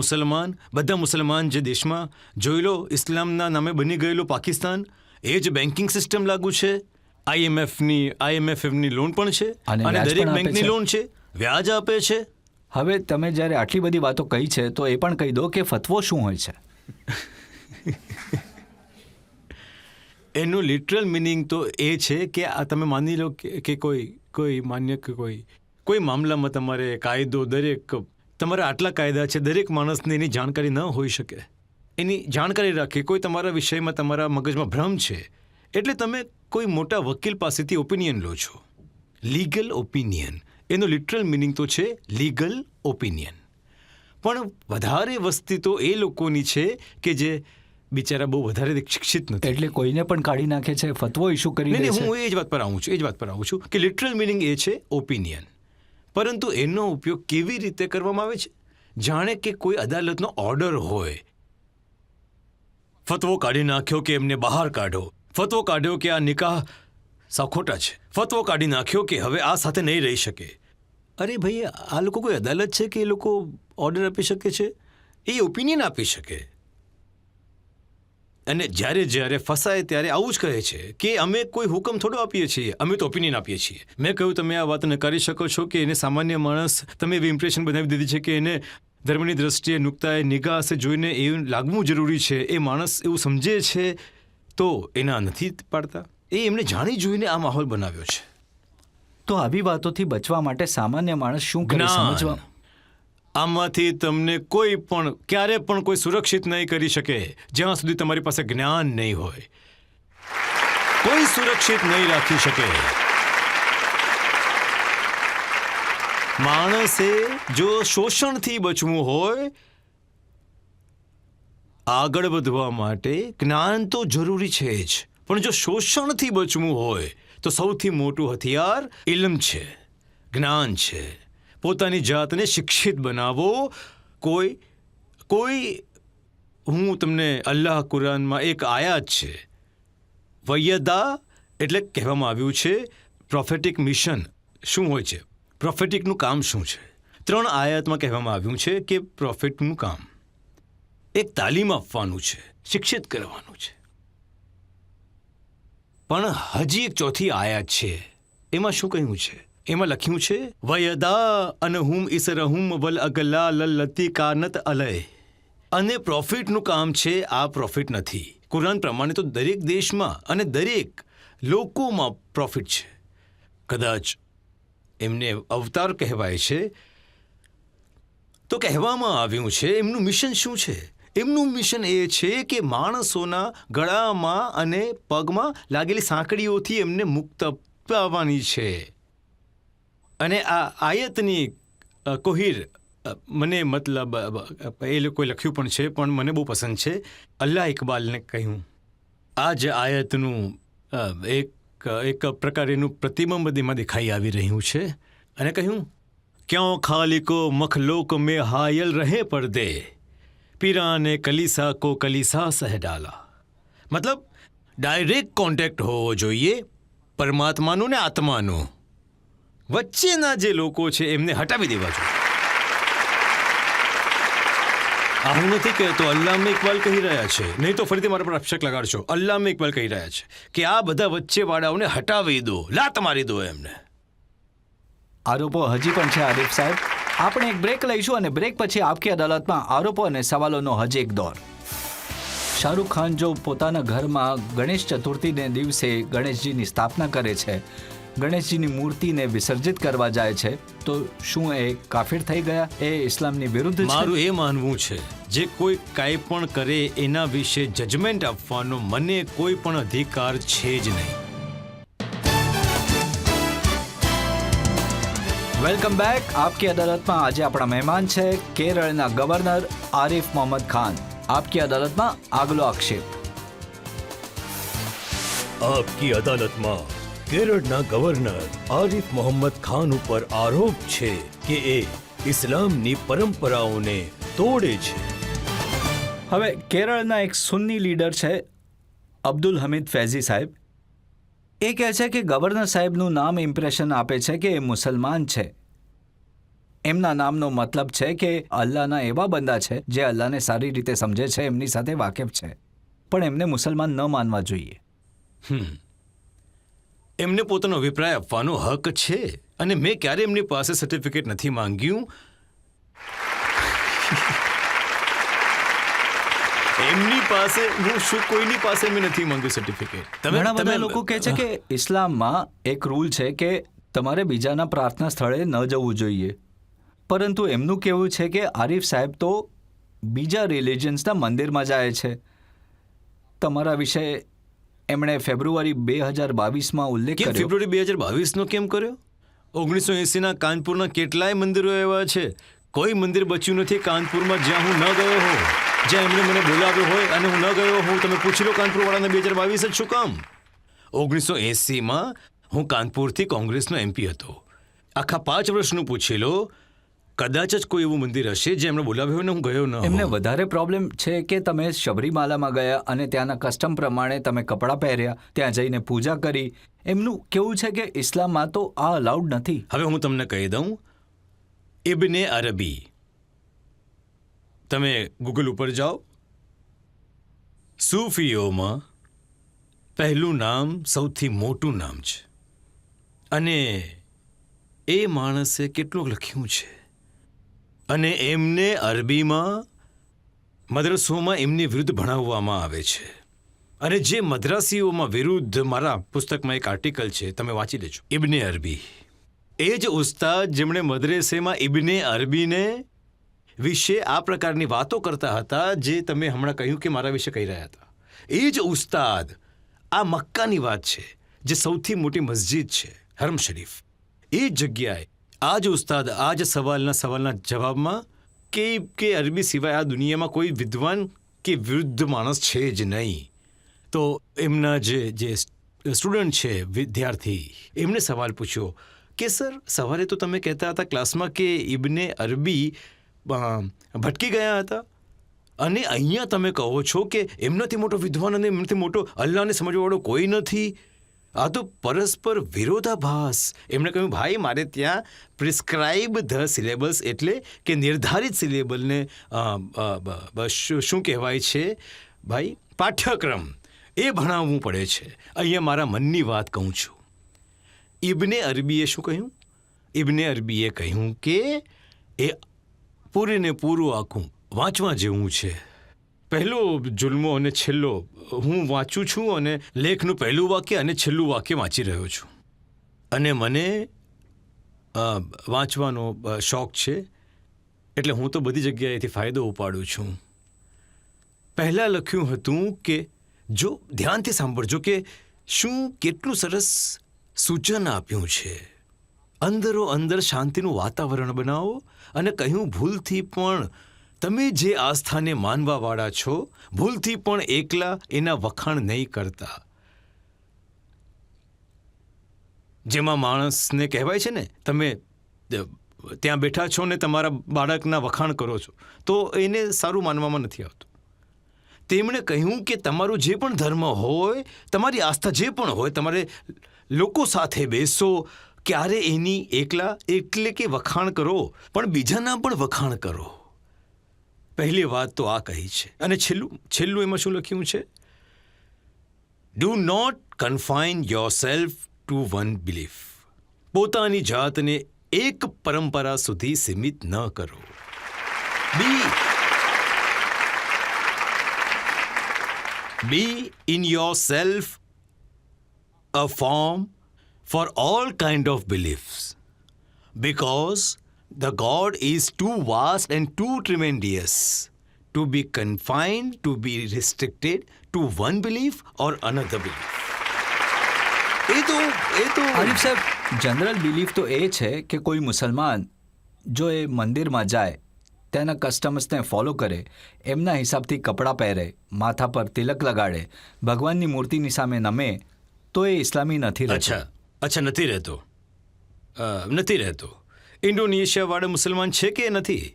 મુસલમાન જે દેશમાં જોઈ લો, ઇસ્લામના નામે બની ગયેલું પાકિસ્તાન, એ જ બેન્કિંગ સિસ્ટમ લાગુ છે. IMFની લોન પણ છે, અને અને વ્યાજ દરેક પણ આપે બેંકની છે. લોન છે, વ્યાજ આપે છે. હવે તમે જ્યારે આટલી બધી વાતો કહી છે તો એ પણ કહી દો કે ફતવો શું હોય છે. એનું લિટરલ મિનિંગ તો એ છે કે આ તમે માની લો કે કોઈ માન્ય કે કોઈ મામલામાં તમારે કાયદો દરેક તમારા આટલા કાયદા છે, દરેક માણસને એની જાણકારી ન હોઈ શકે. એની જાણકારી રાખે કોઈ તમારા વિષયમાં તમારા મગજમાં ભ્રમ છે એટલે તમે કોઈ મોટા વકીલ પાસેથી ઓપિનિયન લો છો. લીગલ ઓપિનિયન એનો લિટરલ મિનિંગ તો છે લીગલ ઓપિનિયન. પણ વધારે વસ્તી તો એ લોકોની છે કે જે બિચારા બહુ વધારે શિક્ષિત નથી. એટલે કોઈને પણ કાઢી નાખે છે, ફતવો ઇસ્યુ કરી દે નહીં, છે. હું એ જ વાત પર આવું છું કે લિટરલ મિનિંગ એ છે ઓપિનિયન. પરંતુ એનો ઉપયોગ કેવી રીતે કરવામાં આવે છે? જાણે કે કોઈ અદાલતનો ઓર્ડર હોય, ફતવો કાઢી નાખ્યો કે એમને બહાર કાઢો, ફતવો કાઢ્યો કે આ નિકાહ સાવ ખોટા છે, ફતવો કાઢી નાખ્યો કે હવે આ સાથે નહીં રહી શકે. અરે ભાઈ, આ લોકો કોઈ અદાલત છે કે એ લોકો ઓર્ડર આપી શકે છે? એ ઓપિનિયન આપી શકે. અને જ્યારે ફસાય ત્યારે આવું જ કહે છે કે અમે કોઈ હુકમ થોડો આપીએ છીએ, અમે તો ઓપિનિયન આપીએ છીએ. મેં કહ્યું તમે આ વાત નકારી શકો છો કે એને સામાન્ય માણસ, તમે એવી ઇમ્પ્રેશન બનાવી દીધી છે કે એને ધર્મની દ્રષ્ટિએ નુક્તાએ નિગાહે જોઈને એવું લાગવું જરૂરી છે. એ માણસ એવું સમજે છે તો એના નથી પાડતા. એ એમને જાણી જોઈને આ માહોલ બનાવ્યો છે. તો આવી વાતોથી બચવા માટે સામાન્ય માણસ શું કરે સમજવા? આમાંથી તમને કોઈ પણ ક્યારે પણ કોઈ સુરક્ષિત નહીં કરી શકે જ્યાં સુધી તમારી પાસે જ્ઞાન નહીં હોય. કોઈ સુરક્ષિત નહીં રાખી શકે. માણસે જો શોષણથી બચવું હોય, આગળ વધવા માટે જ્ઞાન તો જરૂરી છે જ, પણ જો શોષણથી બચવું હોય તો સૌથી મોટું હથિયાર ઇલ્મ છે, જ્ઞાન છે. પોતાની જાતને શિક્ષિત બનાવો. હું તમને અલ્લાહ કુરાનમાં એક આયાત છે, વયદા એટલે કહેવામાં આવ્યું છે પ્રોફેટિક મિશન શું હોય છે, પ્રોફેટિકનું કામ શું છે. 3 આયાતમાં કહેવામાં આવ્યું છે કે પ્રોફેટનું કામ એક તાલીમ આપવાનું છે, શિક્ષિત કરવાનું છે. પણ હજી એક 4થી આયાત છે, એમાં શું કહ્યું છે? એમાં લખ્યું છે વયદા અનહુમ ઇસરહુમ વલ અગલા લલ્લતી કાનત અલય. અને પ્રોફિટનું કામ છે, આ પ્રોફિટ નથી. કુરાન પ્રમાણે તો દરેક દેશમાં અને દરેક લોકોમાં પ્રોફિટ છે. કદાચ એમને અવતાર કહેવાય છે તો કહેવામાં આવ્યું છે એમનું મિશન શું છે? એમનું મિશન એ છે કે માણસોના ગળામાં અને પગમાં લાગેલી સાંકળીઓથી એમને મુક્ત અપાવવાની છે. અને આ આયતની કોહિર મને મતલબ એ લોકોએ લખ્યું પણ છે, પણ મને બહુ પસંદ છે. અલ્લાહ ઇકબાલને કહ્યું આ જ આયતનું એક પ્રકારેનું પ્રતિબંબ એમાં દેખાઈ આવી રહ્યું છે. અને કહ્યું ક્યાં ખાલિકો મખલોક મેં હાયલ રહે પડદે, પીરાને કલીસા કો કલીસા સહ ડાલા. મતલબ ડાયરેક્ટ કોન્ટેક્ટ હોવો જોઈએ પરમાત્માનું ને આત્માનું. વચ્ચેના જે લોકો છે એમને હટાવી દેવા જોઈએ. આ હું નથી કહેતો, અલ્લામા ઇકબાલ કહી રહ્યા છે, નહીં તો ફરીથી મારા પર અપશક લગાડશો. અલ્લામા ઇકબાલ કહી રહ્યા છે કે આ બધા વચ્ચેવાળાઓને હટાવી દો, લાત મારી દો એમને. આરોપો હજી પણ છે આરિફ સાહેબ. આપણે એક બ્રેક લઈશું અને બ્રેક પછી આપકી અદાલતમાં આરોપો અને સવાલોનો હજી એક દોર. શાહરૂખ ખાન જો પોતાના ઘરમાં ગણેશ ચતુર્થીને દિવસે ગણેશજીની સ્થાપના કરે છે, ગણેશજીની મૂર્તિને વિસર્જિત કરવા જાય છે, તો શું એ કાફિર થઈ ગયા? એ ઇસ્લામની વિરુદ્ધ છે? મારું એ માનવું છે જે કોઈ કાંઈ પણ કરે એના વિશે જજમેન્ટ આપવાનો મને કોઈ પણ અધિકાર છે જ નહીં. Welcome back. આપકી અદાલતમાં આજે આપણા મહેમાન છે કેરળના ગવર્નર આરિફ મોહમ્મદ ખાન. આપકી અદાલતમાં આગલો આક્ષેપ. આપકી અદાલતમાં કેરળના ગવર્નર આરિફ મોહમ્મદ ખાન ઉપર આરોપ છે કે એ ઇસ્લામની પરંપરાઓને તોડે છે. હવે કેરળના એક સુન્ની લીડર છે અબ્દુલ હમીદ ફૈઝી સાહેબ. એ કહે છે કે ગવર્નર સાહેબનું નામ ઇમ્પ્રેશન આપે છે કે એ મુસલમાન છે. એમના નામનો મતલબ છે કે અલ્લાહના એવા બંદા છે જે અલ્લાહને સારી રીતે સમજે છે, એમની સાથે વાકેફ છે, પણ એમને મુસલમાન ન માનવા જોઈએ. એમને પોતાનો અભિપ્રાય આપવાનો હક છે અને મેં ક્યારે એમની પાસે સર્ટિફિકેટ નથી માંગ્યું. એમની પાસે હું શું કોઈની પાસે મેં નથી માંગ્યું સર્ટિફિકેટ. ઘણા બધા લોકો કહે છે કે ઇસ્લામમાં એક રૂલ છે કે તમારે બીજાના પ્રાર્થના સ્થળે ન જવું જોઈએ, પરંતુ એમનું કહેવું છે કે આરિફ સાહેબ તો બીજા રિલિજન્સના મંદિરમાં જાય છે. તમારા વિશે એમણે ફેબ્રુઆરી 2022માં ઉલ્લેખ કેમ કર્યો. ફેબ્રુઆરી 2022નો કેમ કર્યો? 1980ના કાનપુરના કેટલાય મંદિરો એવા છે, કોઈ મંદિર બચ્યું નથી કાનપુરમાં જ્યાં હું ન ગયો હોઉં, જ્યાં એમણે મને બોલાવ્યો હોય અને હું ન ગયો હોઉં. તમે પૂછી લો કાનપુરવાળાને 2022 જ શું કામ? 1980માં હું કાનપુરથી કોંગ્રેસનો MP હતો. આખા 5 વર્ષનું પૂછી લો, કદાચ જ કોઈ એવું મંદિર હશે જે એમણે બોલાવ્યો હોય ને હું ગયો ન હોઉં. એમને વધારે પ્રોબ્લેમ છે કે તમે શબરીમાલામાં ગયા અને ત્યાંના કસ્ટમ પ્રમાણે તમે કપડાં પહેર્યા, ત્યાં જઈને પૂજા કરી. એમનું કેવું છે કે ઇસ્લામમાં તો આ અલાઉડ નથી. હવે હું તમને કહી દઉં, ઇબ્ને અરબી, તમે ગૂગલ ઉપર જાઓ, સૂફીઓમાં પહેલું નામ સૌથી મોટું નામ છે અને એ માણસે કેટલું લખ્યું છે અને એમને અરબીમાં મદ્રસોમાં એમની વિરુદ્ધ ભણાવવામાં આવે છે. અને જે મદ્રાસીઓમાં વિરુદ્ધ, મારા પુસ્તકમાં એક આર્ટિકલ છે, તમે વાંચી લેજો, ઇબ્ને અરબી. એ જ ઉસ્તાદ જેમણે મદ્રેસેમાં ઇબ્ને અરબીને વિશે આ પ્રકારની વાતો કરતા હતા જે તમે હમણાં કહ્યું કે મારા વિશે કહી રહ્યા હતા, એ જ ઉસ્તાદ આ મક્કાની વાત છે જે સૌથી મોટી મસ્જિદ છે, હરમ શરીફ, એ જ જગ્યાએ આ જ ઉસ્તાદ આ જ સવાલના જવાબમાં કે અરબી સિવાય આ દુનિયામાં કોઈ વિદ્વાન કે વિરુદ્ધ માણસ છે જ નહીં. તો એમના જે સ્ટુડન્ટ છે, વિદ્યાર્થી, એમને સવાલ પૂછ્યો કે સર, સવારે તો તમે કહેતા હતા ક્લાસમાં કે ઇબ્ને અરબી ભટકી ગયા હતા અને અહીંયા તમે કહો છો કે એમનાથી મોટો વિદ્વાન અને એમનાથી મોટો અલ્લાહને સમજવાવાળો કોઈ નથી. આ તો પરસ્પર વિરોધાભાસ. એમણે કહ્યું, ભાઈ મારે ત્યાં પ્રિસ્ક્રાઇબ ધ સિલેબસ એટલે કે નિર્ધારિત સિલેબલને શું કહેવાય છે ભાઈ, પાઠ્યક્રમ, એ ભણાવવું પડે છે. અહીંયા મારા મનની વાત કહું છું. ઇબ્ને અરબીએ શું કહ્યું? ઇબ્ને અરબીએ કહ્યું કે એ પૂરે ને પૂરું આખું વાંચવા જેવું છે. પહેલો જુલ્મો અને છેલ્લો હું વાંચું છું અને લેખનું પહેલું વાક્ય અને છેલ્લું વાક્ય વાંચી રહ્યો છું અને મને વાંચવાનો શોખ છે એટલે હું તો બધી જગ્યાએથી ફાયદો ઉપાડું છું. પહેલાં લખ્યું હતું કે જો ધ્યાનથી સાંભળજો કે શું કેટલું સરસ સૂચન આપ્યું છે. અંદરો અંદર શાંતિનું વાતાવરણ બનાવો અને કહ્યું ભૂલથી પણ તમે જે આસ્થાને માનવાવાળા છો, ભૂલથી પણ એકલા એના વખાણ નહીં કરતા. જેમાં માણસને કહેવાય છે ને, તમે ત્યાં બેઠા છો ને તમારા બાળકના વખાણ કરો છો તો એને સારું માનવામાં નથી આવતું. તેમણે કહ્યું કે તમારું જે પણ ધર્મ હોય, તમારી આસ્થા જે પણ હોય, તમારે લોકો સાથે બેસો, ક્યારે એની એકલા એટલે કે વખાણ કરો, પણ બીજાના પણ વખાણ કરો. પહેલી વાત તો આ કહી છે. અને છેલ્લું એમાં શું લખ્યું છે? Do not confine yourself to one belief. પોતાની જાતને એક પરંપરા સુધી સીમિત ન કરો. Be in yourself a form for all kind of beliefs, because the God is too vast and too tremendous to be confined, to be restricted to one belief or another belief. એ તો આરિફ સાહેબ, જનરલ બિલીફ તો એ છે કે કોઈ મુસલમાન જો એ મંદિરમાં જાય, ત્યાંના કસ્ટમ્સને ફોલો કરે, એમના હિસાબથી કપડાં પહેરે, માથા પર તિલક લગાડે, ભગવાનની મૂર્તિની સામે નમે, તો એ ઇસ્લામી નથી રહેતો. અચ્છા, નથી રહેતો. ઇન્ડોનેશિયાવાળા મુસલમાન છે કે નથી?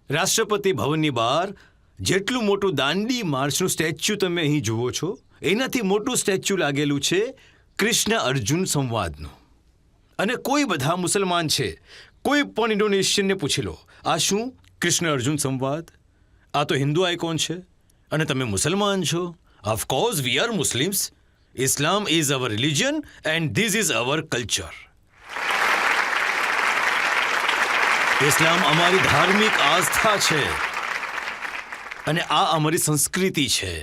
રાષ્ટ્રપતિ ભવનની બહાર જેટલું મોટું દાંડી માર્ચનું સ્ટેચ્યુ તમે અહીં જુઓ છો, એનાથી મોટું સ્ટેચ્યુ લાગેલું છે કૃષ્ણ અર્જુન સંવાદનું. અને કોઈ બધા મુસલમાન છે, કોઈ પણ ઇન્ડોનેશિયનને પૂછી લો, આ શું કૃષ્ણ અર્જુન સંવાદ? આ તો હિન્દુ આઇકોન છે અને તમે મુસલમાન છો. Of course we are Muslims. Islam is our religion and this is our culture. ઇસ્લામ અમારી ધાર્મિક આસ્થા છે અને આ અમારી સંસ્કૃતિ છે.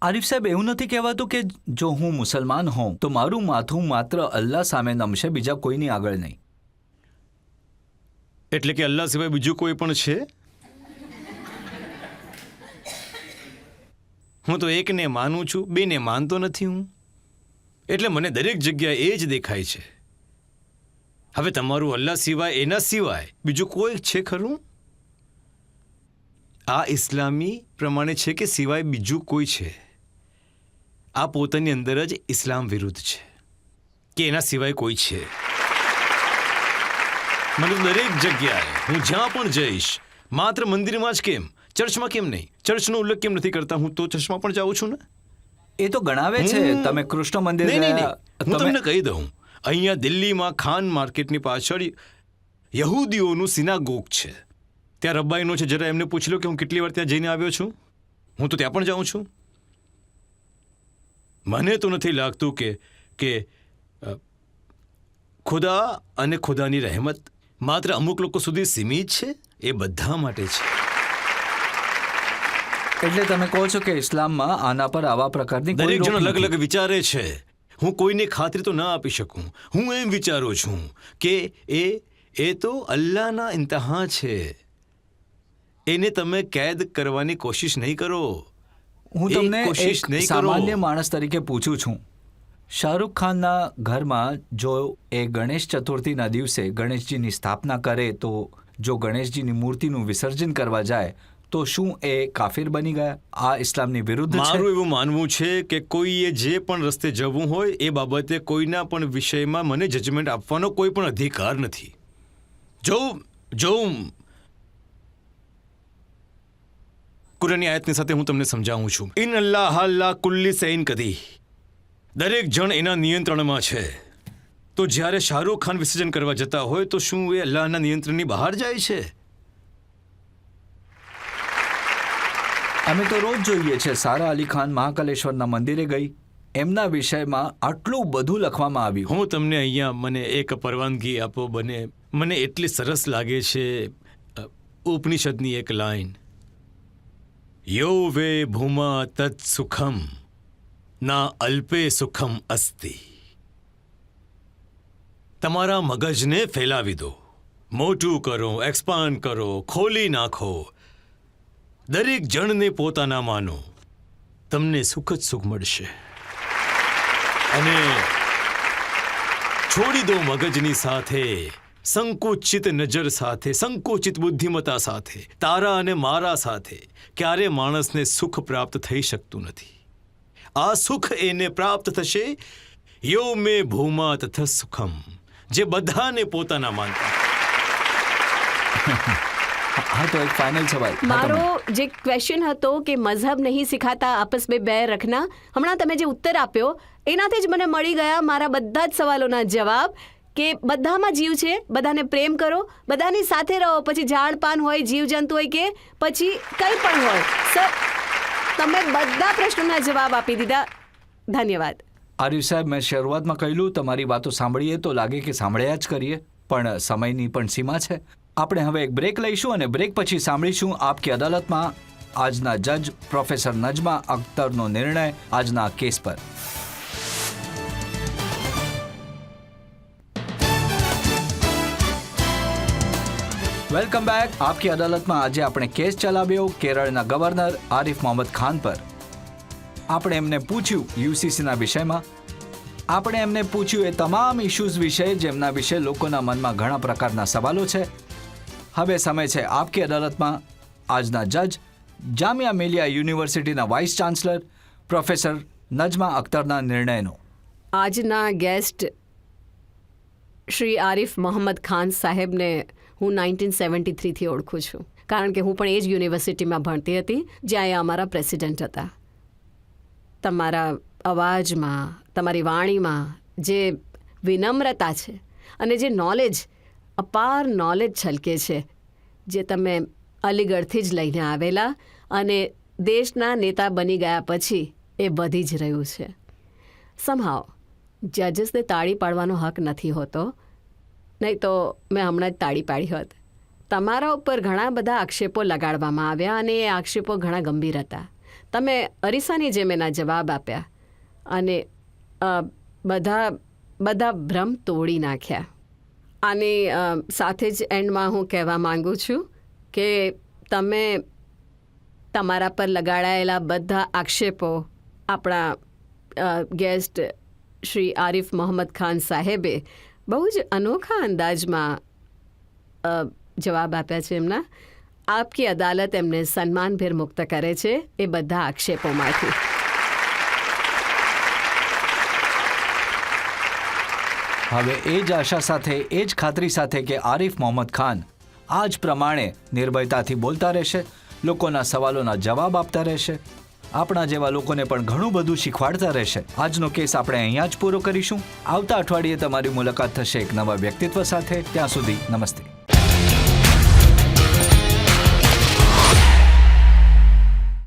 આરિફ સાહેબ, એવું નથી કહેવાતું કે જો હું મુસલમાન હોઉં તો મારું માથું માત્ર અલ્લાહ સામે નમશે, બીજા કોઈની આગળ નહીં? એટલે કે અલ્લાહ સિવાય બીજું કોઈ પણ છે? હું તો એકને માનું છું, બેને માનતો નથી હું. એટલે મને દરેક જગ્યાએ એ જ દેખાય છે. હવે તમારું અલ્લાહ સિવાય, એના સિવાય બીજું કોઈ છે ખરું? આ ઇસ્લામી પ્રમાણે છે કે સિવાય બીજું કોઈ છે? આ પોતાની અંદર જ ઇસ્લામ વિરુદ્ધ છે કે એના સિવાય કોઈ છે. મને તો દરેક જગ્યાએ હું જ્યાં પણ જઈશ, માત્ર મંદિરમાં જ કેમ, ચર્ચમાં કેમ નહીં, ચર્ચનો ઉલ્લેખ કેમ નથી કરતા? હું તો ચર્ચમાં પણ જાઉં છું ને. એ તો ગણાવે છે. તમે કૃષ્ણ મંદિર નહીં, નહીં, ગયા, નહીં. હું તમને કહી દઉં, અહીંયા દિલ્હીમાં ખાન માર્કેટની પાછળ યહૂદીઓનું સિનાગોગ છે. ત્યાં રબ્બાઈનો છે. જરા એમને પૂછી લો કે હું કેટલી વાર ત્યાં જઈને આવ્યો છું. હું તો ત્યાં પણ જાઉં છું. મને તો નથી લાગતું કે ખુદા અને ખુદાની રહેમત માત્ર અમુક લોકો સુધી સીમિત છે. એ બધા માટે છે. એટલે તમે કહો છો કે ઇસ્લામમાં આના પર આવા પ્રકારની કોઈ દરેક જણ રોક અલગ નથી. અલગ વિચારે છે. હું કોઈને ખાતરી તો ના આપી શકું. હું એમ વિચારું છું કે એ તો અલ્લાહના ઇમ્તિહાન છે. એને તમે કેદ કરવાની કોશિશ નહીં કરો. હું તમને કોશિશ એક નહીં કરો. સામાન્ય માણસ તરીકે પૂછું છું, શાહરૂખ ખાનના ઘરમાં જો એ ગણેશ ચતુર્થીના દિવસે ગણેશજીની સ્થાપના કરે, તો જો ગણેશજીની મૂર્તિનું વિસર્જન કરવા જાય તો શું એ કાફિર બની ગયા? આ ઇસ્લામની વિરુદ્ધ છે? મારું એવું માનવું છે કે કોઈએ જે પણ રસ્તે જવું હોય એ બાબતે કોઈના પણ વિષયમાં મને જજમેન્ટ આપવાનો કોઈ પણ અધિકાર નથી. જો કુરાનની આયતની સાથે હું તમને સમજાવું છું. ઇન અલ્લાહ અલ્લાહ કુલ્લી સૈન કદી. દરેક જણ એના નિયંત્રણમાં છે. તો જ્યારે શાહરૂખ ખાન વિસર્જન કરવા જતા હોય તો શું એ અલ્લાહના નિયંત્રણની બહાર જાય છે? અમે તો રોજ જોઈએ છે, સારા અલી ખાન મહાકાલેશ્વરના મંદિરે ગઈ, એમના વિષયમાં આટલું બધું લખવામાં આવ્યું. હું તમને અહીંયા મને એક પરવાનગી આપો. મને એટલી સરસ લાગે છે ઉપનિષદની એક લાઈન, યો વે ભૂમા તત્ સુખમ ના અલ્પે સુખમ અસ્તિ. તમારા મગજને ફેલાવી દો, મોટું કરો, એક્સપાન્ડ કરો, ખોલી નાખો. દરેક જણને પોતાના માનો. તમને સુખ જ સુખ મળશે. અને છોડી દો મગજની સાથે, સંકુચિત નજર સાથે, સંકુચિત બુદ્ધિમત્તા સાથે, તારા અને મારા સાથે ક્યારે માણસને સુખ પ્રાપ્ત થઈ શકતું નથી. આ સુખ એને પ્રાપ્ત થશે યો મે ભૂમા તથ સુખમ, જે બધાને પોતાના માનતા. હા, તો એક ફાઇનલ સવાલ. મારો જે ક્વેશ્ચન હતો કે મઝહબ નહીં સિખાતા આપસ મેં બેર રખના, હમણાં તમે જે ઉત્તર આપ્યો એનાથી જ મને મળી ગયા મારા બધા જ સવાલોના જવાબ કે બધામાં જીવ છે, બધાને પ્રેમ કરો, બધાની સાથે રહો, પછી ઝાડ પાન હોય, જીવજંતુ હોય કે પછી કંઈ પણ હોય. સર, તમે બધા પ્રશ્નોના જવાબ આપી દીધા. ધન્યવાદ. આરિફ સાહેબ, મેં શરૂઆતમાં કહેલું, તમારી વાતો સાંભળીએ તો લાગે કે સાંભળ્યા જ કરીએ, પણ સમયની પણ સીમા છે. આપણે હવે એક બ્રેક લઈશું અને બ્રેક પછી સાંભળીશું આપકી અદાલતમાં આજના જજ પ્રોફેસર નજમા અખ્તરનો નિર્ણય આજના કેસ પર. Welcome back. આપકી અદાલતમાં આજે આપણે કેસ ચલાવ્યો કેરળના ગવર્નર આરિફ મોહમ્મદ ખાન પર. આપણે એમને પૂછ્યું યુસીસીના વિષયમાં. આપણે એમને પૂછ્યું એ તમામ ઇશ્યુઝ વિશે જેમના વિશે લોકોના મનમાં ઘણા પ્રકારના સવાલો છે. હવે સમય છે આપકી અદાલતમાં આજના જજ જામિયા મિલિયા યુનિવર્સિટીના વાઇસ ચાન્સલર પ્રોફેસર નજમા અખ્તરના નિર્ણયનો. આજના ગેસ્ટ શ્રી આરિફ મોહમ્મદ ખાન સાહેબને હું 1973થી ઓળખું છું, કારણ કે હું પણ એ જ યુનિવર્સિટીમાં ભણતી હતી જ્યાં એ અમારા પ્રેસિડેન્ટ હતા. તમારા અવાજમાં, તમારી વાણીમાં જે વિનમ્રતા છે અને જે નોલેજ, અપાર નોલેજ છલકે છે, જે તમે અલીગઢથી જ લઈને આવેલા અને દેશના નેતા બની ગયા પછી એ વધી જ રહ્યું છે. સમહાવ જજીસને તાળી પાડવાનો હક નથી હોતો, નહીં તો મેં હમણાં જ તાળી પાડી હોત. તમારા ઉપર ઘણા બધા આક્ષેપો લગાડવામાં આવ્યા અને એ આક્ષેપો ઘણા ગંભીર હતા. તમે અરીસાની જેમ એના જવાબ આપ્યા અને બધા ભ્રમ તોડી નાખ્યા. અને સાથે જ એન્ડમાં હું કહેવા માંગુ છું કે તમે તમારા પર લગાડાયેલા બધા આક્ષેપો આપણા ગેસ્ટ શ્રી આરિફ મોહમ્મદ ખાન સાહેબે બહુ જ અનોખા અંદાજમાં જવાબ આપ્યા છે. એમના આપકી અદાલત એમને સન્માનભેર મુક્ત કરે છે એ બધા આક્ષેપોમાંથી. હવે એ જ આશા સાથે, એ જ ખાતરી સાથે કે આરિફ મોહમ્મદ ખાન આ જ પ્રમાણે નિર્ભયતાથી બોલતા રહેશે, લોકોના સવાલોના જવાબ આપતા રહેશે, આપણા જેવા લોકોને પણ ઘણું બધું શીખવાડતા રહેશે. આજનો કેસ આપણે અહીંયા જ પૂરો કરીશું. આવતા અઠવાડિયે તમારી મુલાકાત થશે એક નવા વ્યક્તિત્વ સાથે. ત્યાં સુધી નમસ્તે.